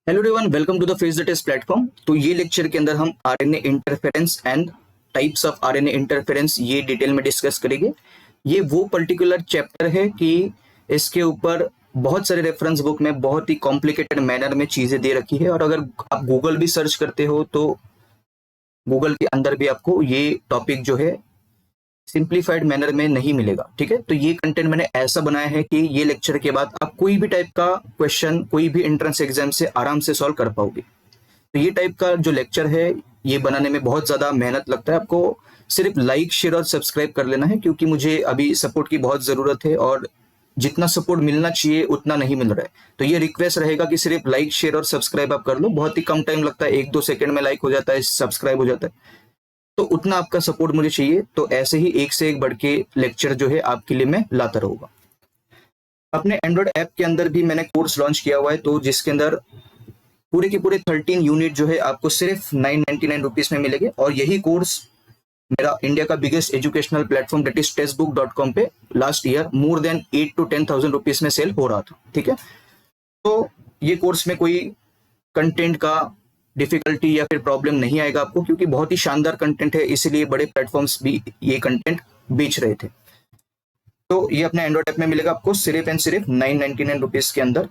Hello everyone, welcome to the face the test platform. तो ये lecture के अंदर हम RNA interference and types of RNA interference ये डिटेल में डिस्कस करेंगे। ये वो पर्टिकुलर चैप्टर है कि इसके ऊपर बहुत सारे रेफरेंस बुक में बहुत ही कॉम्प्लिकेटेड मैनर में चीजें दे रखी है, और अगर आप गूगल भी सर्च करते हो तो गूगल के अंदर भी आपको ये टॉपिक जो है सिंप्लीफाइड मैनर में नहीं मिलेगा। ठीक है, तो ये कंटेंट मैंने ऐसा बनाया है कि ये लेक्चर के बाद आप कोई भी टाइप का क्वेश्चन कोई भी एंट्रेंस एग्जाम से आराम से सॉल्व कर पाओगे। तो ये टाइप का जो लेक्चर है ये बनाने में बहुत ज्यादा मेहनत लगता है। आपको सिर्फ लाइक शेयर और सब्सक्राइब कर लेना है, क्योंकि मुझे अभी सपोर्ट की बहुत जरूरत है और जितना सपोर्ट मिलना चाहिए उतना नहीं मिल रहा है। तो ये रिक्वेस्ट रहेगा कि सिर्फ लाइक शेयर और सब्सक्राइब आप कर लो। बहुत ही कम टाइम लगता है, 1-2 सेकंड में लाइक हो जाता है, सब्सक्राइब हो जाता है। तो उतना आपका सपोर्ट मुझे चाहिए। तो ऐसे ही एक से एक बढ़ के लेक्चर जो है आपके लिए मैं लाता रहूंगा। अपने एंड्रॉइड ऐप के अंदर भी मैंने कोर्स लॉन्च किया हुआ है, तो जिसके अंदर पूरे के पूरे 13 यूनिट जो है आपको सिर्फ 999 रुपीज में मिलेंगे। और यही कोर्स मेरा इंडिया का biggest educational platform that is textbook dot com पे last year more than 8 to 10,000 rupees में सेल हो रहा था। ठीक है, तो ये कोर्स में कोई कंटेंट का डिफिकल्टी या फिर प्रॉब्लम नहीं आएगा आपको, क्योंकि बहुत ही शानदार कंटेंट है, इसीलिए बड़े प्लेटफॉर्म्स भी ये कंटेंट बेच रहे थे। तो ये अपने एंड्रॉइड ऐप में मिलेगा आपको सिर्फ एंड सिर्फ 999 रुपीज के अंदर।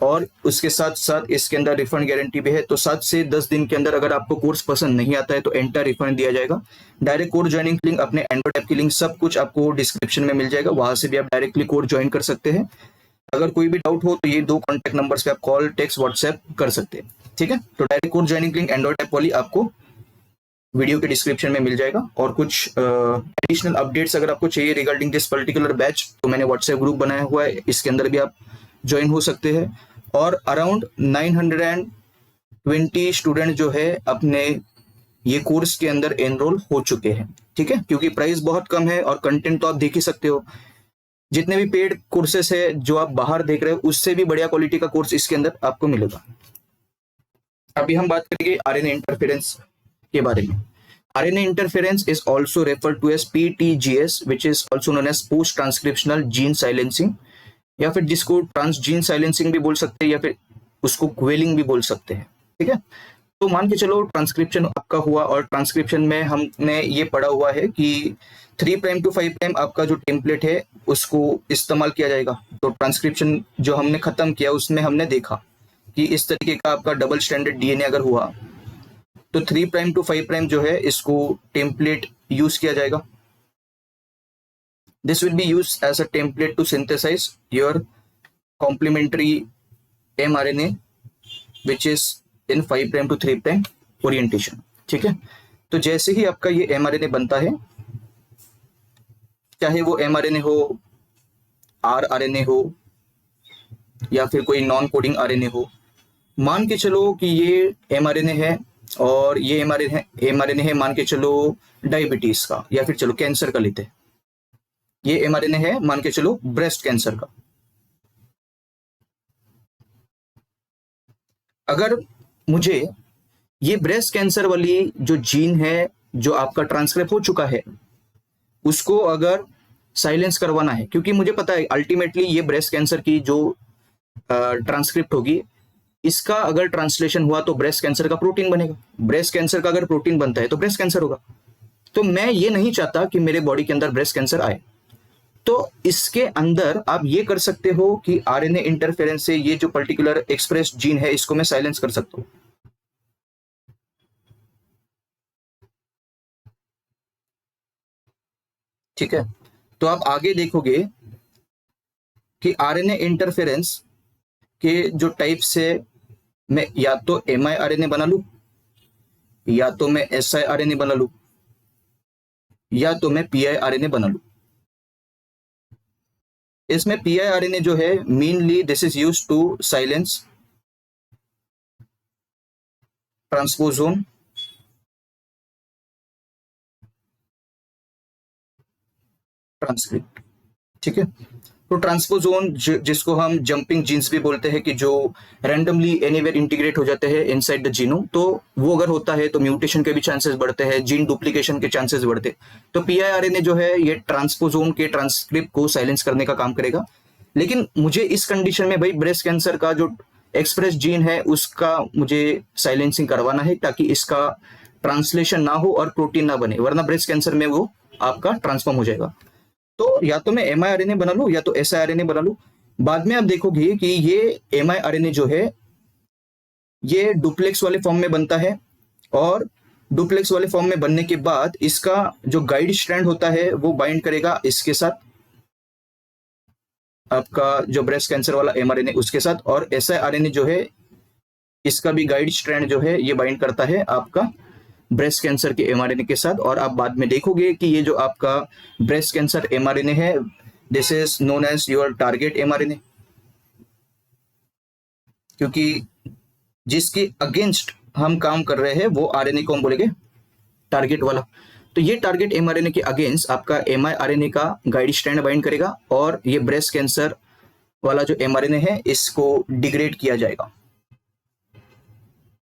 और उसके साथ साथ इसके अंदर रिफंड गारंटी भी है। तो 7 से 10 दिन के अंदर अगर आपको कोर्स पसंद नहीं आता है तो एंटायर रिफंड दिया जाएगा। डायरेक्ट कोर्स ज्वाइनिंग लिंक, अपने एंड्रॉइड ऐप की लिंक, सब कुछ आपको डिस्क्रिप्शन में मिल जाएगा। वहां से भी आप डायरेक्टली कोर्स ज्वाइन कर सकते हैं। अगर कोई भी डाउट हो तो ये 2 कॉन्टैक्ट नंबर्स पे आप कॉल, टेक्स्ट, व्हाट्सएप कर सकते हैं। ठीक है, तो direct course joining link Android app वाली आपको वीडियो के डिस्क्रिप्शन में मिल जाएगा। और कुछ एडिशनल अपडेट्स अगर आपको चाहिए रिगार्डिंग दिस पर्टिकुलर बैच, तो मैंने व्हाट्सएप ग्रुप बनाया हुआ है, इसके अंदर भी आप ज्वाइन हो सकते हैं। और अराउंड 920 स्टूडेंट जो है अपने ये कोर्स के अंदर एनरोल हो चुके हैं। ठीक है, क्योंकि प्राइस बहुत कम है और कंटेंट तो आप देख ही सकते हो। जितने भी पेड कोर्सेस है जो आप बाहर देख रहे हो, उससे भी बढ़िया क्वालिटी का कोर्स इसके अंदर आपको मिलेगा। अभी हम बात करेंगे आरएनए इंटरफेरेंस के बारे में। RNA interference is also referred to as PTGS, which is also known as post transcriptional gene silencing, या फिर जिसको ट्रांस जीन साइलेंसिंग भी बोल सकते हैं, या फिर उसको क्वेलिंग भी बोल सकते हैं। ठीक है, तो मान के चलो ट्रांसक्रिप्शन आपका हुआ, और ट्रांसक्रिप्शन में हमने ये पढ़ा हुआ है कि 3' to 5' आपका जो टेम्पलेट है उसको इस्तेमाल किया जाएगा। तो ट्रांसक्रिप्शन जो हमने खत्म किया उसमें हमने देखा कि इस तरीके का आपका डबल स्टैंडर्ड डीएनए अगर हुआ तो 3' to 5' जो है इसको टेम्पलेट यूज किया जाएगा। This will be use as a template to synthesise your complementary mRNA which is in 5' to 3' orientation. ठीक है, तो जैसे ही आपका ये mRNA बनता है, चाहे वो mRNA हो, rRNA हो, या फिर कोई नॉन कोडिंग आरएनए हो, मान के चलो कि ये mRNA है, और ये mRNA है मान के चलो डायबिटीज का, या फिर चलो कैंसर का लेते हैं। ये mRNA है मान के चलो ब्रेस्ट कैंसर का। अगर मुझे ये ब्रेस्ट कैंसर वाली जो जीन है जो आपका ट्रांसक्राइब हो चुका है उसको अगर साइलेंस करवाना है, क्योंकि मुझे पता है अल्टीमेटली ये ब्रेस्ट कैंसर की जो ट्रांसक्रिप्ट होगी, इसका अगर ट्रांसलेशन हुआ तो ब्रेस्ट कैंसर का प्रोटीन बनेगा। ब्रेस्ट कैंसर का अगर प्रोटीन बनता है तो ब्रेस्ट कैंसर होगा। तो मैं ये नहीं चाहता कि मेरे बॉडी के अंदर ब्रेस्ट कैंसर आए। तो इसके अंदर आप ये कर सकते हो कि आरएनए इंटरफेरेंस से ये जो पर्टिकुलर एक्सप्रेस जीन है इसको मैं साइलेंस कर सकता हूं। ठीक है, तो आप आगे देखोगे कि आरएनए इंटरफेरेंस के जो टाइप से मैं या तो mRNA बना लू, या तो मैं siRNA बना लू, या तो मैं piRNA बना लू। इसमें piRNA जो है mainly this is used to silence transposon transcript. ठीक है, तो ट्रांसपोजोन जिसको हम जंपिंग जीन्स भी बोलते हैं, कि जो रैंडमली एनीवेयर इंटीग्रेट हो जाते हैं इनसाइड द जीनोम, तो वो अगर होता है तो म्यूटेशन के भी चांसेस बढ़ते हैं, जीन डुप्लीकेशन के चांसेस बढ़ते हैं। तो piRNA जो है ये ट्रांसपोजोन के ट्रांसक्रिप्ट को साइलेंस करने का काम करेगा। लेकिन मुझे इस कंडीशन में भाई ब्रेस्ट कैंसर का जो एक्सप्रेस जीन है उसका मुझे साइलेंसिंग करवाना है ताकि इसका ट्रांसलेशन ना हो और प्रोटीन ना बने, वरना ब्रेस्ट कैंसर में वो आपका ट्रांसफॉर्म हो जाएगा। तो या तो मैं mRNA बना लूं या तो siRNA बना लूं। बाद में आप देखोगे कि ये mRNA जो है ये डुप्लेक्स वाले फॉर्म में बनता है, और डुप्लेक्स वाले फॉर्म में बनने के बाद इसका जो गाइड स्ट्रैंड होता है वो बाइंड करेगा इसके साथ, आपका जो ब्रेस्ट कैंसर वाला mRNA उसके साथ, और siRNA जो है इसका भी गाइड स्ट्रैंड जो है ये बाइंड करता है आपका ब्रेस्ट कैंसर के mRNA के साथ। और आप बाद में देखोगे कि ये जो आपका ब्रेस्ट कैंसर mRNA है, this is known as your target mRNA, क्योंकि जिसके अगेंस्ट हम काम कर रहे हैं वो RNA को हम बोलेंगे टारगेट वाला। तो ये टारगेट mRNA के अगेंस्ट आपका miRNA का गाइड स्ट्रैंड बाइंड करेगा, और ये ब्रेस्ट कैंसर वाला जो mRNA है इसको डिग्रेड किया जाएगा,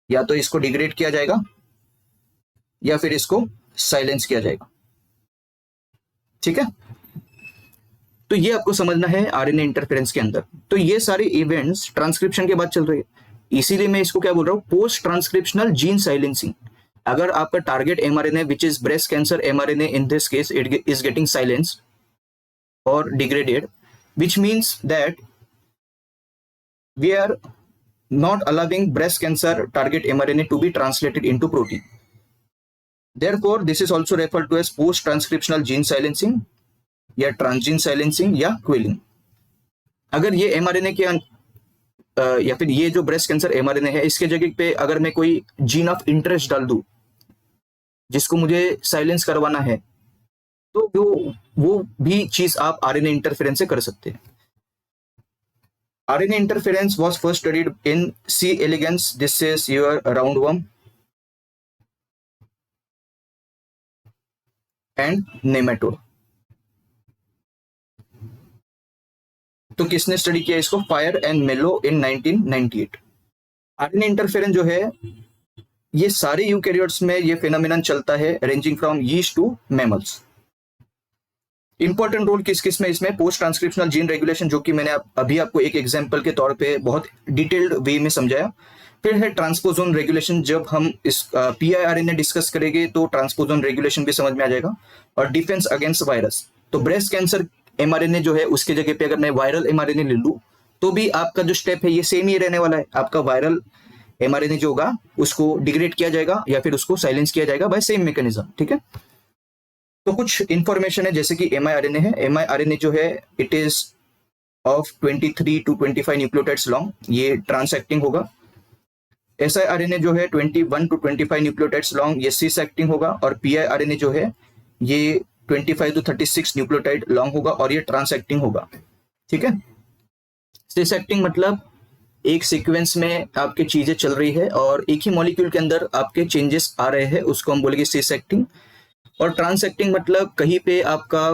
या तो इसको डिग्रेड किया जाएगा या फिर इसको साइलेंस किया जाएगा। ठीक है, तो ये आपको समझना है आरएनए इंटरफेरेंस के अंदर। तो ये सारे इवेंट्स ट्रांसक्रिप्शन के बाद चल रहे हैं, इसीलिए मैं इसको क्या बोल रहा हूं, पोस्ट ट्रांसक्रिप्शनल जीन साइलेंसिंग। अगर आपका target mRNA which is breast cancer mRNA in this case it is getting silenced और degraded, which means that we are not allowing breast cancer target mRNA to be translated into protein. Therefore, this is also referred to as post-transcriptional gene silencing या transgene silencing या quilling. अगर ये mRNA के या फिर ये जो breast cancer mRNA है इसके जगह पे अगर मैं कोई जीन ऑफ इंटरेस्ट डाल दूं जिसको मुझे साइलेंस करवाना है, तो वो भी चीज आप आरएनए इंटरफेरेंस से कर सकते हैं। RNA interference was first studied in C. elegans. This is your roundworm and nematode. तो किसने स्टडी किया इसको? फायर एंड मेलो इन 1998। RNA इंटरफेरेंस जो है ये सारे यूकैरियोट्स में ये फिनोमिनन चलता है, ranging from yeast to mammals. Important role किस किस में इसमें? पोस्ट ट्रांसक्रिप्शनल जीन रेगुलेशन, जो कि मैंने अभी आपको एक एग्जांपल के तौर पे बहुत डिटेल्ड वे में समझाया। फिर है ट्रांसपोजोन रेगुलेशन, जब हम इस PIRNA डिस्कस करेंगे तो ट्रांसपोजोन रेगुलेशन भी समझ में आ जाएगा। और डिफेंस अगेंस्ट वायरस, तो ब्रेस्ट कैंसर mRNA जो है उसके जगह पे अगर मैं वायरल mRNA ले लूं तो भी आपका जो स्टेप है ये सेम ही रहने वाला है। आपका वायरल mRNA जो होगा उसको डिग्रेड किया जाएगा या फिर उसको साइलेंस किया जाएगा बाय सेम मैकेनिज्म। ठीक है, तो कुछ इंफॉर्मेशन है जैसे कि mRNA है। mRNA जो है it is of 23 to 25 nucleotides long, ये ट्रांस एक्टिंग होगा। siRNA जो है 21 to 25 न्यूक्लियोटाइड्स लॉन्ग, ये सिस एक्टिंग होगा। और PIRNA जो है ये 25 to 36 न्यूक्लियोटाइड लॉन्ग होगा और ये ट्रांस एक्टिंग होगा। ठीक है, सिस एक्टिंग मतलब एक सीक्वेंस में आपके चीजें चल रही है और एक ही मॉलिक्यूल के अंदर आपके चेंजेस आ रहे हैं, उसको हम बोलेंगे सिस एक्टिंग। और ट्रांस एक्टिंग मतलब कहीं पे आपका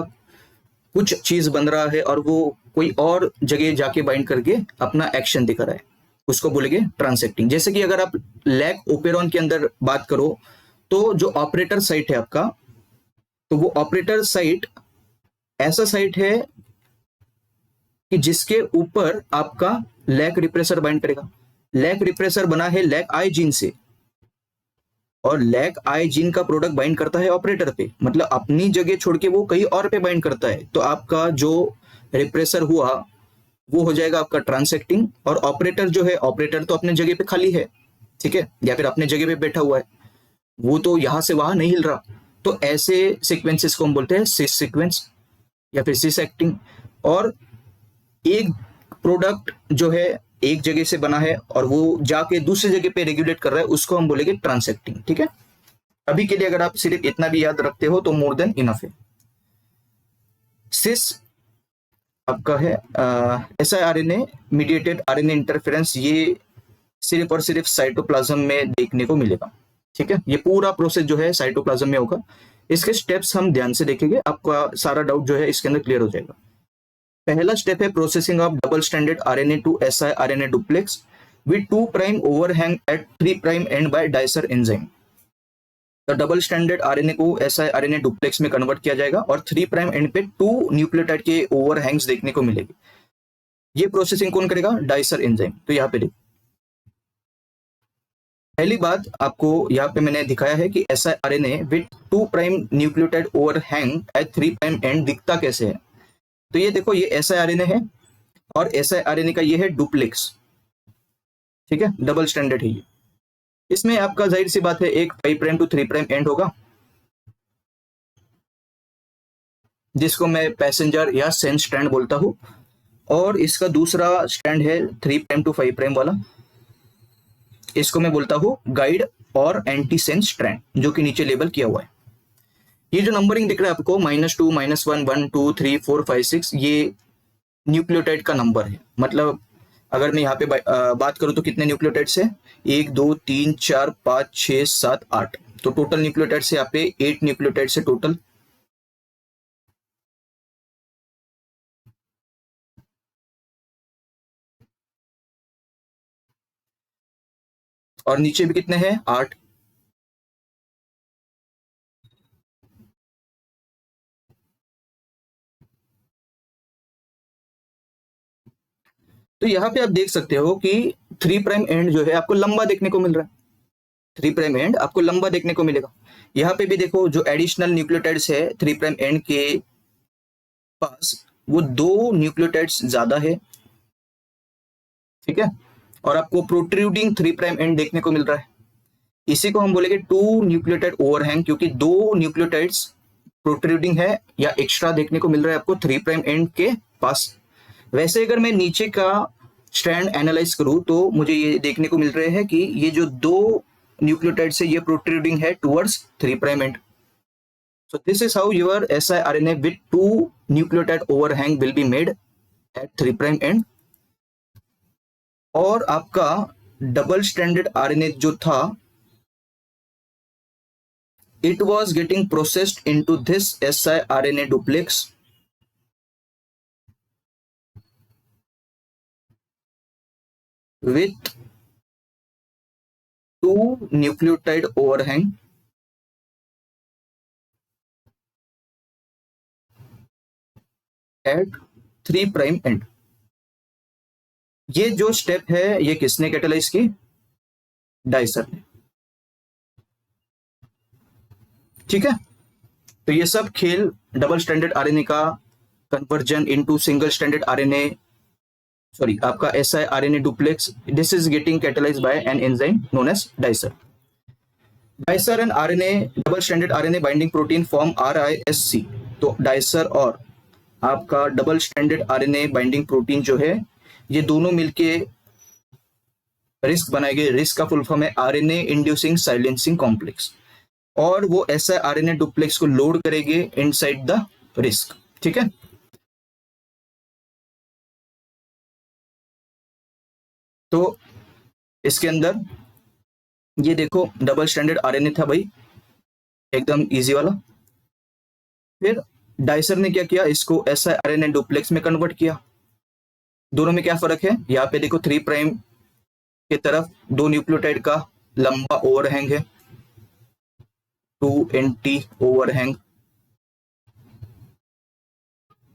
कुछ चीज बन रहा है और वो कोई और जगह जाके बाइंड करके अपना एक्शन दिखा रहा है, उसको बोलेंगे ट्रांस एक्टिंग। जैसे कि अगर आप लैक ओपेरॉन के अंदर बात करो तो जो ऑपरेटर साइट है आपका, तो वो ऑपरेटर साइट ऐसा साइट है कि जिसके ऊपर आपका लैक रिप्रेसर बाइंड करेगा। लैक रिप्रेसर बना है लैक आई जीन से, और लैक आई जीन का प्रोडक्ट बाइंड करता है ऑपरेटर पे, मतलब अपनी जगह छोड़ के वो कहीं और पे बाइंड करता है। तो आपका जो रिप्रेसर हुआ वो हो जाएगा आपका ट्रांसएक्टिंग। और ऑपरेटर जो है, ऑपरेटर तो अपने जगह पे खाली है, ठीक है, या फिर अपने जगह पे बैठा हुआ है, वो तो यहां से वहां नहीं हिल रहा। तो ऐसे सीक्वेंसेस को हम बोलते हैं सिस सीक्वेंस या फिर सिस एक्टिंग। और एक प्रोडक्ट जो है एक जगह से बना है और वो जाके दूसरी जगह पे रेगुलेट कर रहा है, उसको हम बोलेंगे ट्रांसएक्टिंग। ठीक है, अभी के लिए अगर आप सिर्फ इतना भी याद रखते हो तो मोर देन इनफ है। सिस आपका है siRNA मीडिएटेड RNA इंटरफेरेंस, ये सिर्फ और सिर्फ साइटोप्लाज्म में देखने को मिलेगा। ठीक है, ये पूरा प्रोसेस जो है साइटोप्लाज्म में होगा। इसके स्टेप्स हम ध्यान से देखेंगे, आपका सारा डाउट जो है इसके अंदर क्लियर हो जाएगा। पहला स्टेप है processing of double stranded RNA to siRNA duplex with 2' overhang at 3' end by dicer enzyme. तो डबल स्ट्रैंडेड RNA को siRNA डुप्लेक्स में कन्वर्ट किया जाएगा और 3' एंड पे 2 न्यूक्लियोटाइड के ओवरहैंग्स देखने को मिलेगी। ये प्रोसेसिंग कौन करेगा? Dicer enzyme. तो यहाँ पे देखो पहली बात आपको यहाँ पे मैंने दिखाया है कि siRNA with 2 prime nucleotide overhang at 3 prime end दिखता कैसे है। तो ये देखो, ये siRNA है और siRNA का ये है डुप्लेक्स, ठीक है, डबल स्टैंडर्ड है ये। इसमें आपका जाहिर सी बात है एक 5 प्राइम टू 3 प्राइम एंड होगा, जिसको मैं पैसेंजर या सेंस स्ट्रैंड बोलता हूं, और इसका दूसरा स्ट्रैंड है 3 प्राइम टू 5 प्राइम वाला, इसको मैं बोलता हूं गाइड और एंटी सेंस स्ट्रैंड, जो कि नीचे लेबल किया हुआ है। ये जो नंबरिंग दिख रहा है आपको -2 -1 1 2 3 4 5 6, ये न्यूक्लियोटाइड का नंबर है। मतलब अगर मैं यहाँ पे बात करूं तो कितने न्यूक्लियोटाइड्स है, 1 2 3 4 5 6 7 8, तो टोटल न्यूक्लियोटाइड्स यहाँ पे 8 न्यूक्लियोटाइड्स है टोटल। और नीचे भी कितने हैं, 8। तो यहाँ पे आप देख सकते हो कि 3 प्राइम एंड जो है आपको लंबा देखने को मिल रहा है, 3 प्राइम एंड आपको लंबा देखने को मिलेगा। यहाँ पे भी देखो, जो एडिशनल न्यूक्लियोटाइड्स है 3 प्राइम एंड के पास, वो 2 न्यूक्लियोटाइड्स ज्यादा है, ठीक है, और आपको प्रोट्रूडिंग 3 प्राइम एंड देखने को मिल रहा है। इसी को हम बोलेंगे 2 न्यूक्लियोटाइड ओवरहैंग, क्योंकि 2 न्यूक्लियोटाइड्स प्रोट्रूडिंग है या एक्स्ट्रा देखने को मिल रहा है आपको 3 प्राइम एंड के पास। वैसे अगर मैं नीचे का स्ट्रैंड एनालाइज करूं तो मुझे ये देखने को मिल रहे हैं कि ये जो 2 न्यूक्लियोटाइड से ये प्रोट्रूडिंग है towards 3 prime and. So this is how your siRNA with 2 nucleotide overhang will be made at 3 prime end। और आपका डबल स्टैंडर्ड RNA जो था, it was getting processed into this siRNA duplex with 2 nucleotide overhang at 3 prime and. ये जो step है ये किसने catalyse की, डाइसर ने, ठीक है। तो ये सब खेल डबल स्टैंडर्ड आरएनए का conversion into single standard RNA, sorry आपका siRNA duplex, this is getting catalysed by an enzyme known as dicer. Dicer and RNA double standard RNA binding protein form RISC। तो dicer और आपका double standard RNA binding protein जो है, ये दोनों मिलके RISC बनाएंगे। रिस्क का फुल फॉर्म है आरएनए इंड्यूसिंग साइलेंसिंग कॉम्प्लेक्स, और वो siRNA डुप्लेक्स को लोड करेंगे इनसाइड द रिस्क, ठीक है। तो इसके अंदर ये देखो डबल स्टैंडर्ड आरएनए था भाई, एकदम इजी वाला। फिर डाइसर ने क्या किया, इसको siRNA डुप्लेक्स में कन्वर्ट किया। दोनों में क्या फर्क है, यहाँ पे देखो 3 प्राइम के तरफ 2 न्यूक्लियोटाइड का लंबा ओवरहैंग है, 2 एंटी ओवरहैंग,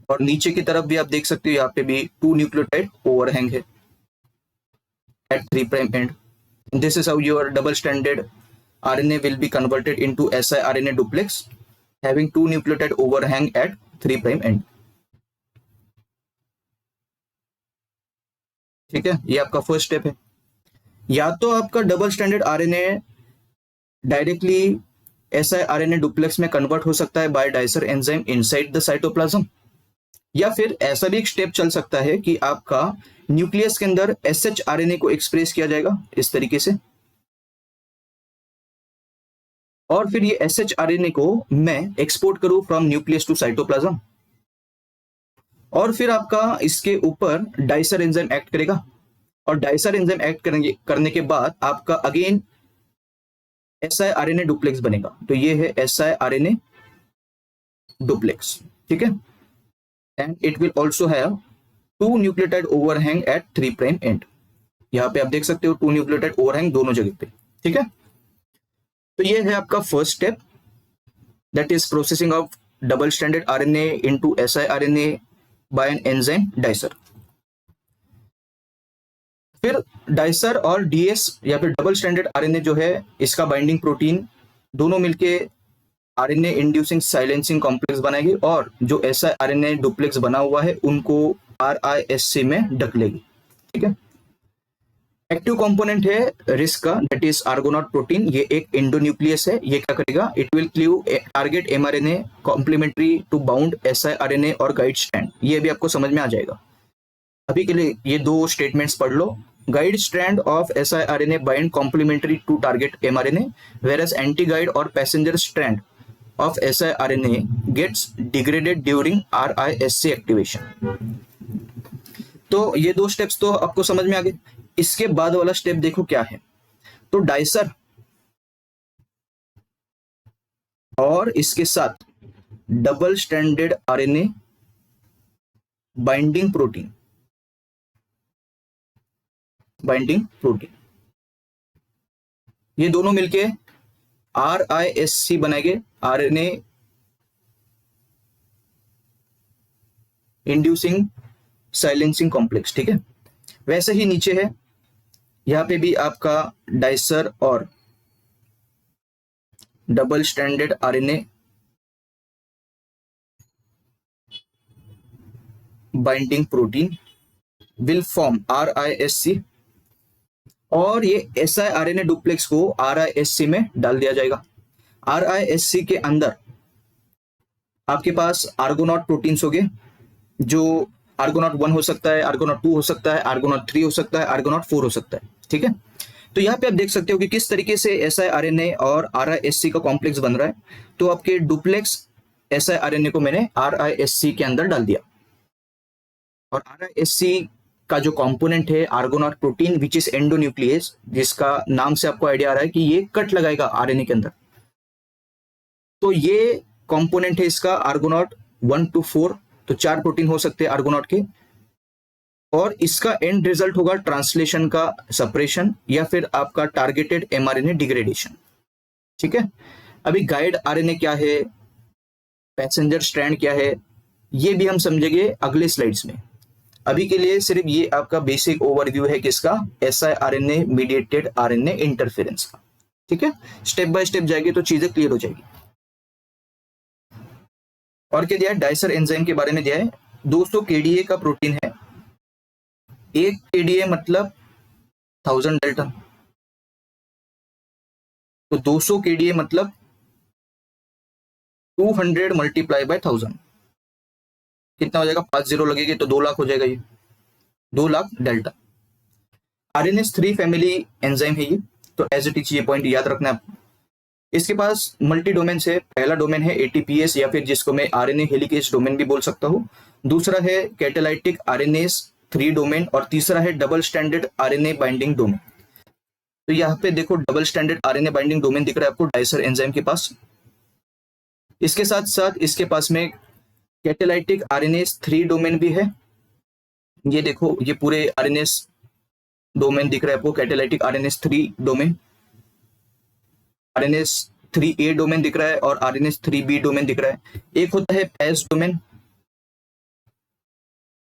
और नीचे की तरफ भी आप देख सकते हो यहाँ पे भी 2 न्यूक्लियोटाइड ओवरहैंग है at 3 prime end। This is how your double stranded RNA will be converted into siRNA duplex having 2 nucleotide overhang at 3 prime end। ठीक है, ये आपका फर्स्ट स्टेप है। या तो आपका double standard RNA directly siRNA duplex में कन्वर्ट हो सकता है by dicer enzyme inside the cytoplasm, या फिर ऐसा भी एक स्टेप चल सकता है कि आपका न्यूक्लियस के अंदर shRNA को एक्सप्रेस किया जाएगा इस तरीके से, और फिर ये shRNA को मैं एक्सपोर्ट करूं फ्रॉम न्यूक्लियस टू साइटोप्लाज्म, और फिर आपका इसके ऊपर डाइसर एंजाइम एक्ट करेगा, और डाइसर एंजाइम एक्ट करने के बाद आपका अगेन siRNA डुप्लेक्स बनेगा। तो ये है siRNA डुप्लेक्स, ठीक है, and it will also have 2 nucleotide overhang at 3 prime end. यहाँ पे आप देख सकते हो 2 न्यूक्लियोटाइड ओवरहैंग दोनों जगह पे, ठीक है। तो ये है आपका first step, that is processing of double standard RNA into siRNA by an enzyme dicer. फिर डाइसर और डीएस या फिर डबल स्टैंडर्ड आरएनए जो है, इसका बाइंडिंग प्रोटीन दोनों मिलके आरएनए इंड्यूसिंग साइलेंसिंग कॉम्प्लेक्स बनाएगी और जो ऐसा आरएनए डुप्लेक्स बना हुआ है उनको आरआईएससी में ढक लेगी। ठीक है। एक्टिव कंपोनेंट है रिस्क का, दैट इज आर्गोनॉट प्रोटीन। ये एक एंडोन्यूक्लियस है। ये क्या करेगा, it will cleave target mRNA complementary to bound siRNA और गाइड स्ट्रैंड। ये भी आपको समझ में आ जाएगा। अभी के लिए ये दो स्टेटमेंट्स पढ़ लो। Guide strand of siRNA bind complementary to target mRNA, whereas anti-guide or passenger strand of siRNA gets degraded during RISC activation। तो ये दो स्टेप्स तो आपको समझ में आ गए। इसके बाद वाला स्टेप देखो क्या है। तो डाइसर और इसके साथ double standard RNA binding protein ये दोनों मिलके RISC बनाएंगे, आरएनए इंड्यूसिंग साइलेंसिंग कॉम्प्लेक्स। ठीक है। वैसे ही नीचे है, यहां पे भी आपका डाइसर और double standard RNA binding protein will form RISC और ये siRNA डुप्लेक्स को RISC में डाल दिया जाएगा। RISC के अंदर आपके पास आर्गोनॉट प्रोटीन्स हो गए, जो आर्गोनॉट 1 हो सकता है, आर्गोनॉट 2 हो सकता है, आर्गोनॉट 3 हो सकता है, आर्गोनॉट 4 हो सकता है। ठीक है। तो यहाँ पे आप देख सकते हो कि किस तरीके से siRNA और RISC का कॉम्प्लेक्स बन रहा है। तो आपके डुप्लेक्स siRNA को मैंने RISC के अंदर डाल दिया और RISC का जो कंपोनेंट है आर्गोनॉट प्रोटीन विच इज एंडोन्यूक्लियस, जिसका नाम से आपको आइडिया आ रहा है कि ये कट लगाएगा आरएनए के अंदर। तो ये कंपोनेंट है इसका आर्गोनॉट 1 to 4, तो 4 प्रोटीन हो सकते हैं आर्गोनॉट के, और इसका एंड रिजल्ट होगा ट्रांसलेशन का सप्रेशन या फिर आपका टारगेटेड एमआरएनए डिग्रेडेशन। ठीक है। अभी गाइड आरएनए क्या है, पैसेंजर स्ट्रैंड क्या है, ये भी हम समझेंगे अगले स्लाइड्स में। अभी के लिए सिर्फ ये आपका बेसिक ओवरव्यू है किसका, siRNA मीडिएटेड आरएनए इंटरफेरेंस का। ठीक है। स्टेप बाय स्टेप जाएगी तो चीजें क्लियर हो जाएगी। और क्या दिया है, डाइसर एंजाइम के बारे में दिया है। 200 kDa का प्रोटीन है। 1 kDa मतलब 1000 डेल्टा, तो 200 kDa मतलब 200 मल्टीप्लाई बाय 1000 कितना हो जाएगा, 5 जीरो लगेगी तो 2 लाख हो जाएगा। ये 2 lakh delta. RNase 3 family enzyme है ये, तो एज इट इज ये पॉइंट याद रखना है आपको। इसके पास मल्टी डोमेन है। पहला डोमेन है ATPase या फिर जिसको मैं RNA हेलिकेज डोमेन भी बोल सकता हूँ। दूसरा है कैटालाइटिक RNase 3 डोमेन और तीसरा है double stranded RNA binding domain. तो यहाँ पे देखो double stranded RNA binding domain दिख रहा है आपको डाइसर एंजाइम के पास। इसके साथ साथ इसके पास में कैटालाइटिक RNase 3 डोमेन भी है। ये देखो ये पूरे RNase डोमेन दिख रहा है आपको, catalytic RNase 3 domain, RNase 3A domain दिख रहा है और RNase 3B डोमेन दिख रहा है। एक होता है PAS डोमेन,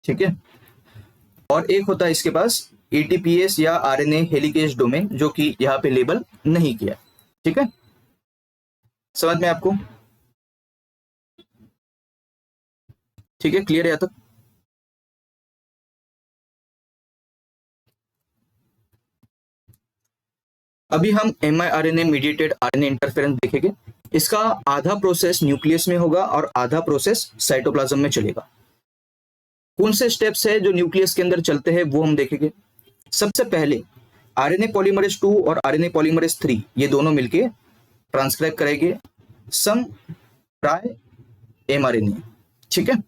ठीक है, और एक होता है इसके पास ATPase या RNA हेलिकेज डोमेन, जो कि यहाँ पे लेबल नहीं किया। ठीक है, समझ में आपको? ठीक है, क्लियर है यहाँ तक? अभी हम mRNA मीडिएटेड RNA इंटरफेरेंस देखेंगे। इसका आधा प्रोसेस न्यूक्लियस में होगा और आधा प्रोसेस साइटोप्लाज्म में चलेगा। कौन से स्टेप्स है जो न्यूक्लियस के अंदर चलते हैं वो हम देखेंगे। सबसे पहले RNA पॉलीमरेज 2 और RNA पॉलीमरेज 3 ये दोनों मिलके ट्रांसक्राइब करेंगे सम प्राय mRNA। ठीक है,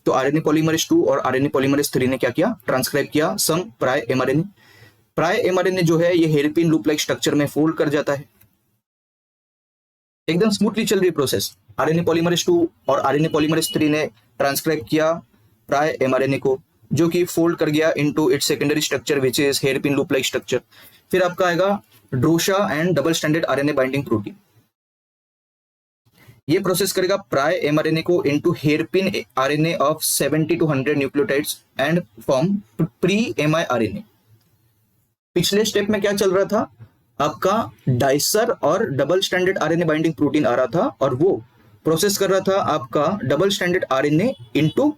तो RNA पॉलीमरेज 2 और RNA पॉलीमरेज 3 ने क्या किया, ट्रांसक्राइब किया सम प्राय mRNA। प्राय mRNA जो है ये हेयरपिन लूप लाइक स्ट्रक्चर में फोल्ड कर जाता है। एकदम स्मूथली चल रही प्रोसेस। RNA पॉलीमरेज 2 और RNA पॉलीमरेज 3 ने ट्रांसक्राइब किया प्राय mRNA को, जो कि फोल्ड कर गया into its secondary structure which is hairpin loop like structure. फिर आपका आएगा Drosha and double stranded RNA binding protein. ये प्रोसेस करेगा प्राय mRNA को into hairpin RNA of 70 to 100 nucleotides and form pre miRNA। पिछले step में क्या चल रहा था, आपका डाइसर और double stranded RNA binding protein आ रहा था और वो प्रोसेस कर रहा था आपका double stranded RNA into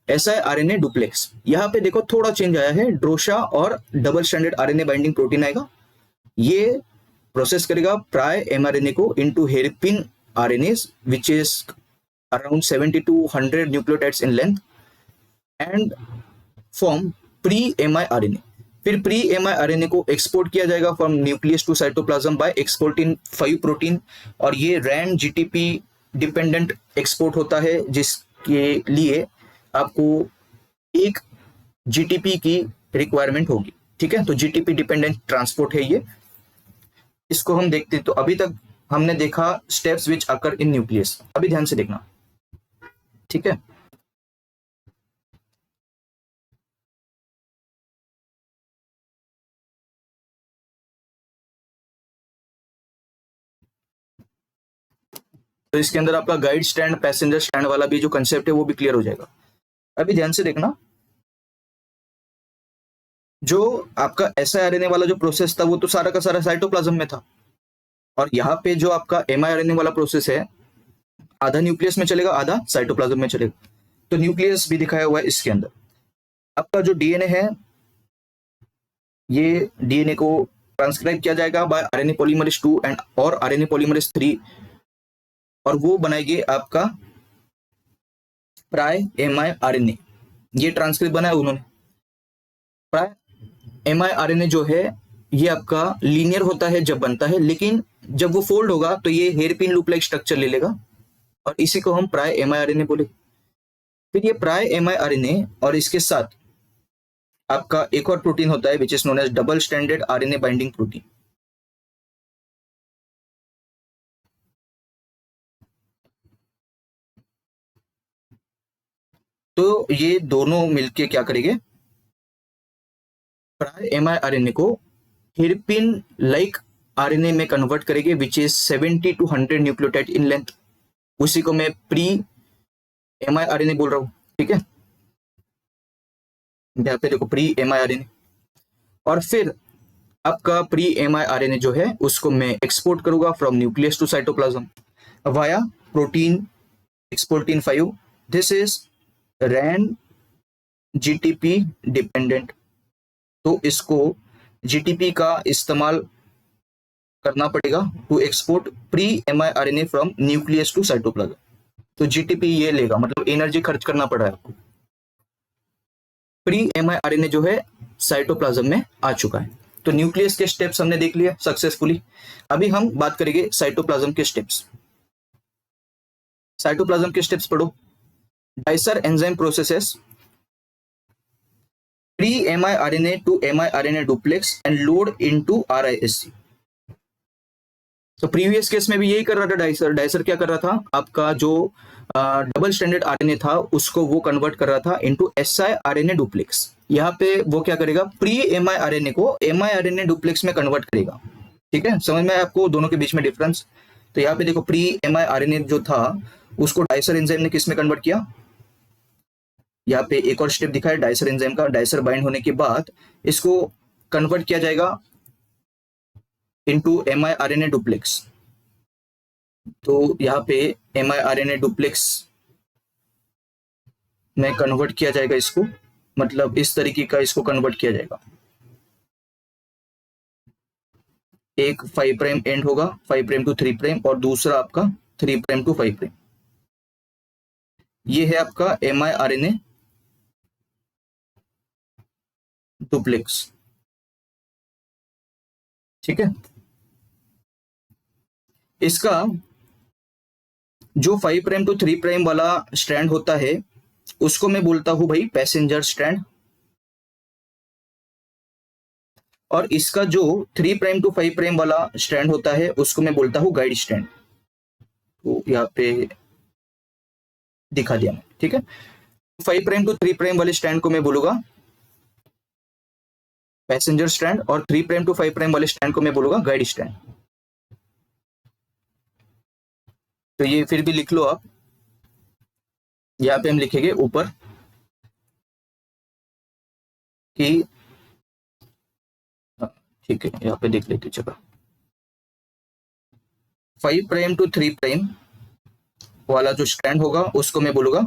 siRNA duplex. यहाँ पे देखो थोड़ा चेंज आया है, ड्रोशा और double stranded RNA binding protein आएगा, ये प्रोसेस करेगा प्राय mRNA को into हेरपिन RNAs which is around 70 to 100 nucleotides in length and form pre-miRNA। फिर pre-miRNA को एक्सपोर्ट किया जाएगा from nucleus to cytoplasm by exportin 5 protein, और ये रैन जीटीपी डिपेंडेंट एक्सपोर्ट होता है जिसके लिए आपको एक जीटीपी की रिक्वायरमेंट होगी। ठीक है, तो जीटीपी डिपेंडेंट ट्रांसपोर्ट है ये, इसको हम देखते। तो अभी तक हमने देखा steps which occur in nucleus, अभी ध्यान से देखना। ठीक है, तो इसके अंदर आपका गाइड स्टैंड पैसेंजर स्टैंड वाला भी जो कंसेप्ट है वो भी क्लियर हो जाएगा। अभी ध्यान से देखना, जो आपका siRNA वाला जो प्रोसेस था वो तो सारा का सारा साइटोप्लाज्म में था, और यहाँ पे जो आपका miRNA वाला प्रोसेस है आधा न्यूक्लियस में चलेगा आधा साइटोप्लाज्म में चलेगा। तो न्यूक्लियस भी दिखाया हुआ है इसके अंदर। आपका जो डीएनए है, ये डीएनए को ट्रांसक्राइब किया जाएगा बाय आरएनए पॉलीमरेज 2 एंड और आरएनए पॉलीमरेज 3, और वो बनाएगी आपका प्राय miRNA। ये ट्रांसक्रिप्ट बनाया उन्होंने। प्राय miRNA जो है ये आपका लीनियर होता है जब बनता है, लेकिन जब वो फोल्ड होगा तो ये हेयरपिन लूप लाइक स्ट्रक्चर ले लेगा, और इसी को हम प्राय miRNA बोले। फिर ये प्राय miRNA और इसके साथ आपका एक और प्रोटीन होता है which is known as double stranded RNA binding protein. तो ये दोनों मिलके क्या करेंगे, प्राय miRNA को हेरपिन लाइक आरएनए में कन्वर्ट करेंगे which is 70 to 100 nucleotide in length. उसी को मैं प्री miRNA बोल रहा हूं। ठीक है, यहाँ पे देखो प्री miRNA, और फिर आपका प्री miRNA जो है उसको मैं एक्सपोर्ट करूंगा from nucleus to cytoplasm via protein exportin 5। This is Ran GTP dependent, तो इसको जीटीपी का इस्तेमाल करना पड़ेगा to export pre miRNA from nucleus to cytoplasm. तो जीटीपी ये लेगा, मतलब एनर्जी खर्च करना पड़ा है आपको। प्री miRNA जो है साइटोप्लाज्म में आ चुका है। तो न्यूक्लियस के स्टेप्स हमने देख लिए सक्सेसफुली। अभी हम बात करेंगे साइटोप्लाज्म के स्टेप्स। साइटोप्लाज्म के स्टेप्स पढ़ो। Dicer enzyme processes pre miRNA to miRNA duplex and load into RISC। तो प्रीवियस केस में भी यही कर रहा था डाइसर। डाइसर क्या कर रहा था, आपका जो डबल स्टैंडर्ड आरएनए था उसको वो कन्वर्ट कर रहा था इनटू siRNA डुप्लेक्स। यहाँ पे वो क्या करेगा, प्री miRNA को miRNA डुप्लेक्स में कन्वर्ट करेगा। ठीक है, समझ में आपको दोनों के बीच में डिफरेंस। तो यहाँ पे देखो प्री miRNA जो था उसको डाइसर एंजाइम ने किस में कन्वर्ट किया, यहाँ पे एक और स्टेप दिखा है डाइसर एंजाइम का। डाइसर बाइंड होने के बाद इसको कन्वर्ट किया जाएगा इनटू miRNA डुप्लेक्स। तो यहाँ पे miRNA डुप्लेक्स में कन्वर्ट किया जाएगा इसको, मतलब इस तरीके का इसको कन्वर्ट किया जाएगा। एक 5 प्राइम एंड होगा 5 प्राइम टू 3 प्राइम, और दूसरा आपका 3 प्राइम टू 5 प्राइम। ये है आपका miRNA डुप्लेक्स। ठीक है, इसका जो 5 प्राइम टू 3 प्राइम वाला स्ट्रैंड होता है उसको मैं बोलता हूं भाई पैसेंजर स्ट्रैंड, और इसका जो 3 प्राइम टू 5 प्राइम वाला स्ट्रैंड होता है उसको मैं बोलता हूं गाइड स्ट्रैंड। तो यहाँ पे दिखा दिया मैं। ठीक है, 5 प्राइम टू 3 प्राइम वाले स्ट्रैंड को मैं बोलूंगा पैसेंजर स्ट्रैंड, और 3 प्राइम टू 5 प्राइम वाले स्ट्रैंड को मैं बोलूंगा गाइड स्ट्रैंड। तो ये फिर भी लिख लो आप, यहाँ पे हम लिखेंगे ऊपर कि ठीक है, यहाँ पे देख लेते चलो। 5 प्राइम टू 3 प्राइम वाला जो स्ट्रैंड होगा उसको मैं बोलूंगा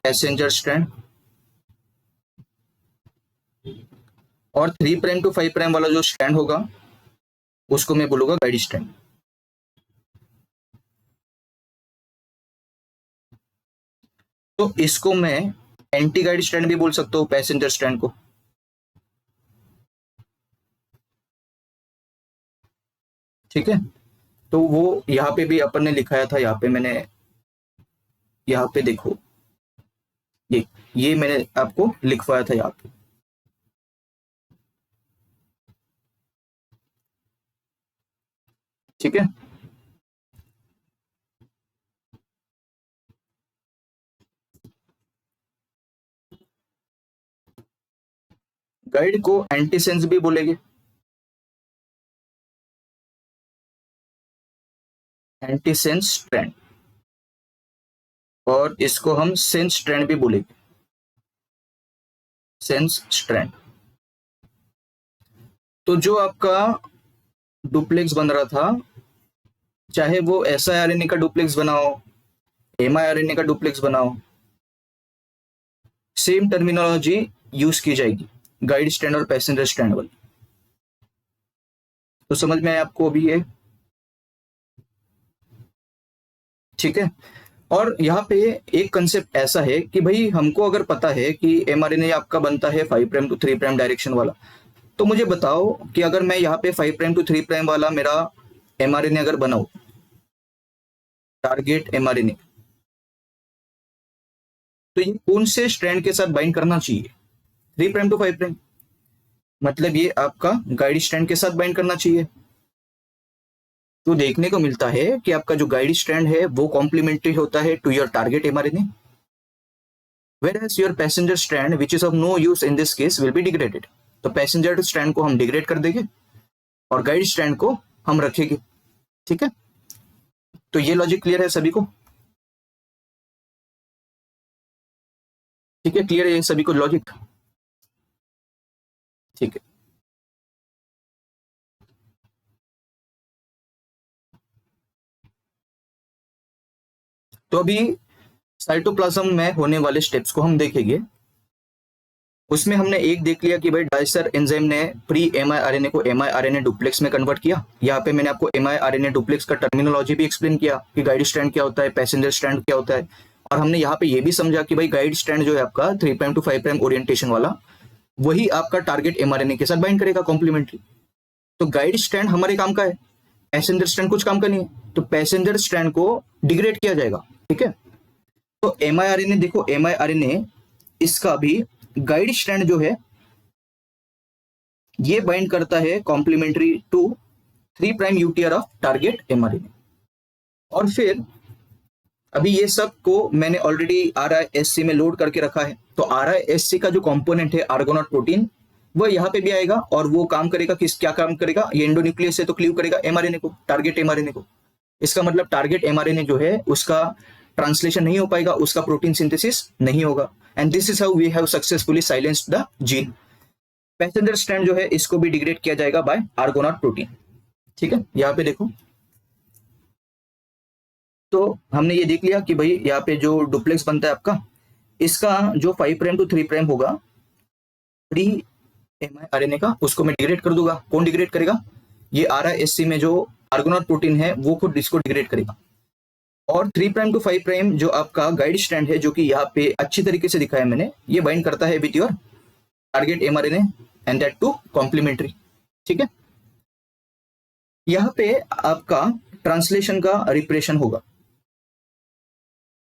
पैसेंजर स्ट्रैंड, और 3 प्राइम टू 5 प्राइम वाला जो स्ट्रैंड होगा उसको मैं बोलूंगा गाइड स्ट्रैंड। तो इसको मैं एंटी गाइड स्ट्रैंड भी बोल सकता हूँ, पैसेंजर स्ट्रैंड को। ठीक है, तो वो यहाँ पे भी अपन ने लिखाया था, यहाँ पे मैंने, यहाँ पे देखो ये मैंने आपको लिखवाया था यहाँ पे। ठीक है, गाइड को एंटीसेंस भी बोलेंगे, एंटीसेंस स्ट्रैंड, और इसको हम सेंस स्ट्रैंड भी बोलेंगे, सेंस स्ट्रैंड। तो जो आपका डुप्लेक्स बन रहा था, चाहे वो siRNA का डुप्लेक्स बनाओ, miRNA का डुप्लेक्स बनाओ, सेम टर्मिनोलॉजी यूज की जाएगी, गाइड स्ट्रैंड और पैसेंजर स्ट्रैंड वाली। तो समझ में आया आपको अभी ये? ठीक है, और यहाँ पे एक कंसेप्ट ऐसा है कि भाई हमको अगर पता है कि mRNA आपका बनता है 5 प्राइम टू 3 प्राइम डायरेक्शन वाला, तो मुझे बताओ कि अगर मैं यहाँ पे 5 प्राइम टू 3 प्राइम वाला मेरा mRNA अगर बनाऊं, टारगेट mRNA, तो ये कौन से स्ट्रैंड के साथ बाइंड करना चाहिए? 3 प्राइम टू 5 प्राइम, मतलब ये आपका गाइड स्ट्रैंड के साथ बाइंड करना चाहिए। तो देखने को मिलता है कि आपका जो गाइड स्ट्रैंड है वो कॉम्प्लीमेंट्री होता है to your target mRNA, whereas your passenger strand which is of no use in this case will be degraded। तो पैसेंजर स्ट्रैंड को हम डिग्रेड कर देंगे और गाइड स्ट्रैंड को हम रखेंगे। ठीक है, तो ये लॉजिक क्लियर है सभी को? ठीक है, क्लियर है सभी को लॉजिक? ठीक है, तो अभी साइटोप्लाज्म में होने वाले स्टेप्स को हम देखेंगे। उसमें हमने एक देख लिया कि भाई डाइसर एंजाइम ने प्री mRNA को mRNA डुप्लेक्स में कन्वर्ट किया। यहाँ पे मैंने आपको mRNA डुप्लेक्स का टर्मिनोलॉजी भी एक्सप्लेन किया कि गाइड स्ट्रैंड क्या होता है, पैसेंजर स्ट्रैंड क्या होता है, और हमने यहाँ पे ये भी समझा कि भाई गाइड स्ट्रैंड जो है आपका 3 प्राइम टू 5 प्राइम ओरिएंटेशन वाला, वही आपका टारगेट mRNA के साथ बाइंड करेगा कॉम्प्लीमेंट्री। तो गाइड स्ट्रैंड हमारे काम का है, पैसेंजर स्ट्रैंड कुछ काम का नहीं है, तो पैसेंजर स्ट्रैंड को डिग्रेड किया जाएगा। ठीक है, तो mRNA देखो, mRNA इसका भी गाइड स्ट्रैंड जो है ये बाइंड करता है complementary to 3 prime UTR of target mRNA। और फिर अभी ये सब को मैंने ऑलरेडी RISC में लोड करके रखा है। तो RISC का जो कंपोनेंट है आर्गोनॉट प्रोटीन, वो यहाँ पे भी आएगा और वो काम करेगा, क्या काम करेगा? ये एंडोन्यूक्लियस है तो क्लीव करेगा mRNA को, टारगेट mRNA को। इसका मतलब टारगेट mRNA जो है उसका ट्रांसलेशन नहीं हो पाएगा, उसका प्रोटीन सिंथेसिस नहीं होगा, and this is how we have successfully silenced the gene. Passenger strand जो है इसको भी डिग्रेड किया जाएगा बाय आर्गोनॉट प्रोटीन। ठीक है, यहाँ पे देखो, तो हमने ये देख लिया कि भाई यहाँ पे जो डुप्लेक्स बनता है आपका, इसका जो 5 प्राइम टू 3 प्राइम होगा प्री mRNA का, उसको मैं डिग्रेड कर दूंगा। कौन डिग्रेड करेगा? ये RISC में जो आर्गोनॉट प्रोटीन है वो खुद इसको डिग्रेड करेगा। और 3 प्राइम टू 5 प्राइम जो आपका गाइड स्ट्रैंड है, जो कि यहाँ पे अच्छी तरीके से दिखाया मैंने, ये बाइंड करता है with your target mRNA and that to complementary. ठीक है, यहाँ पे आपका ट्रांसलेशन का रिप्रेशन होगा।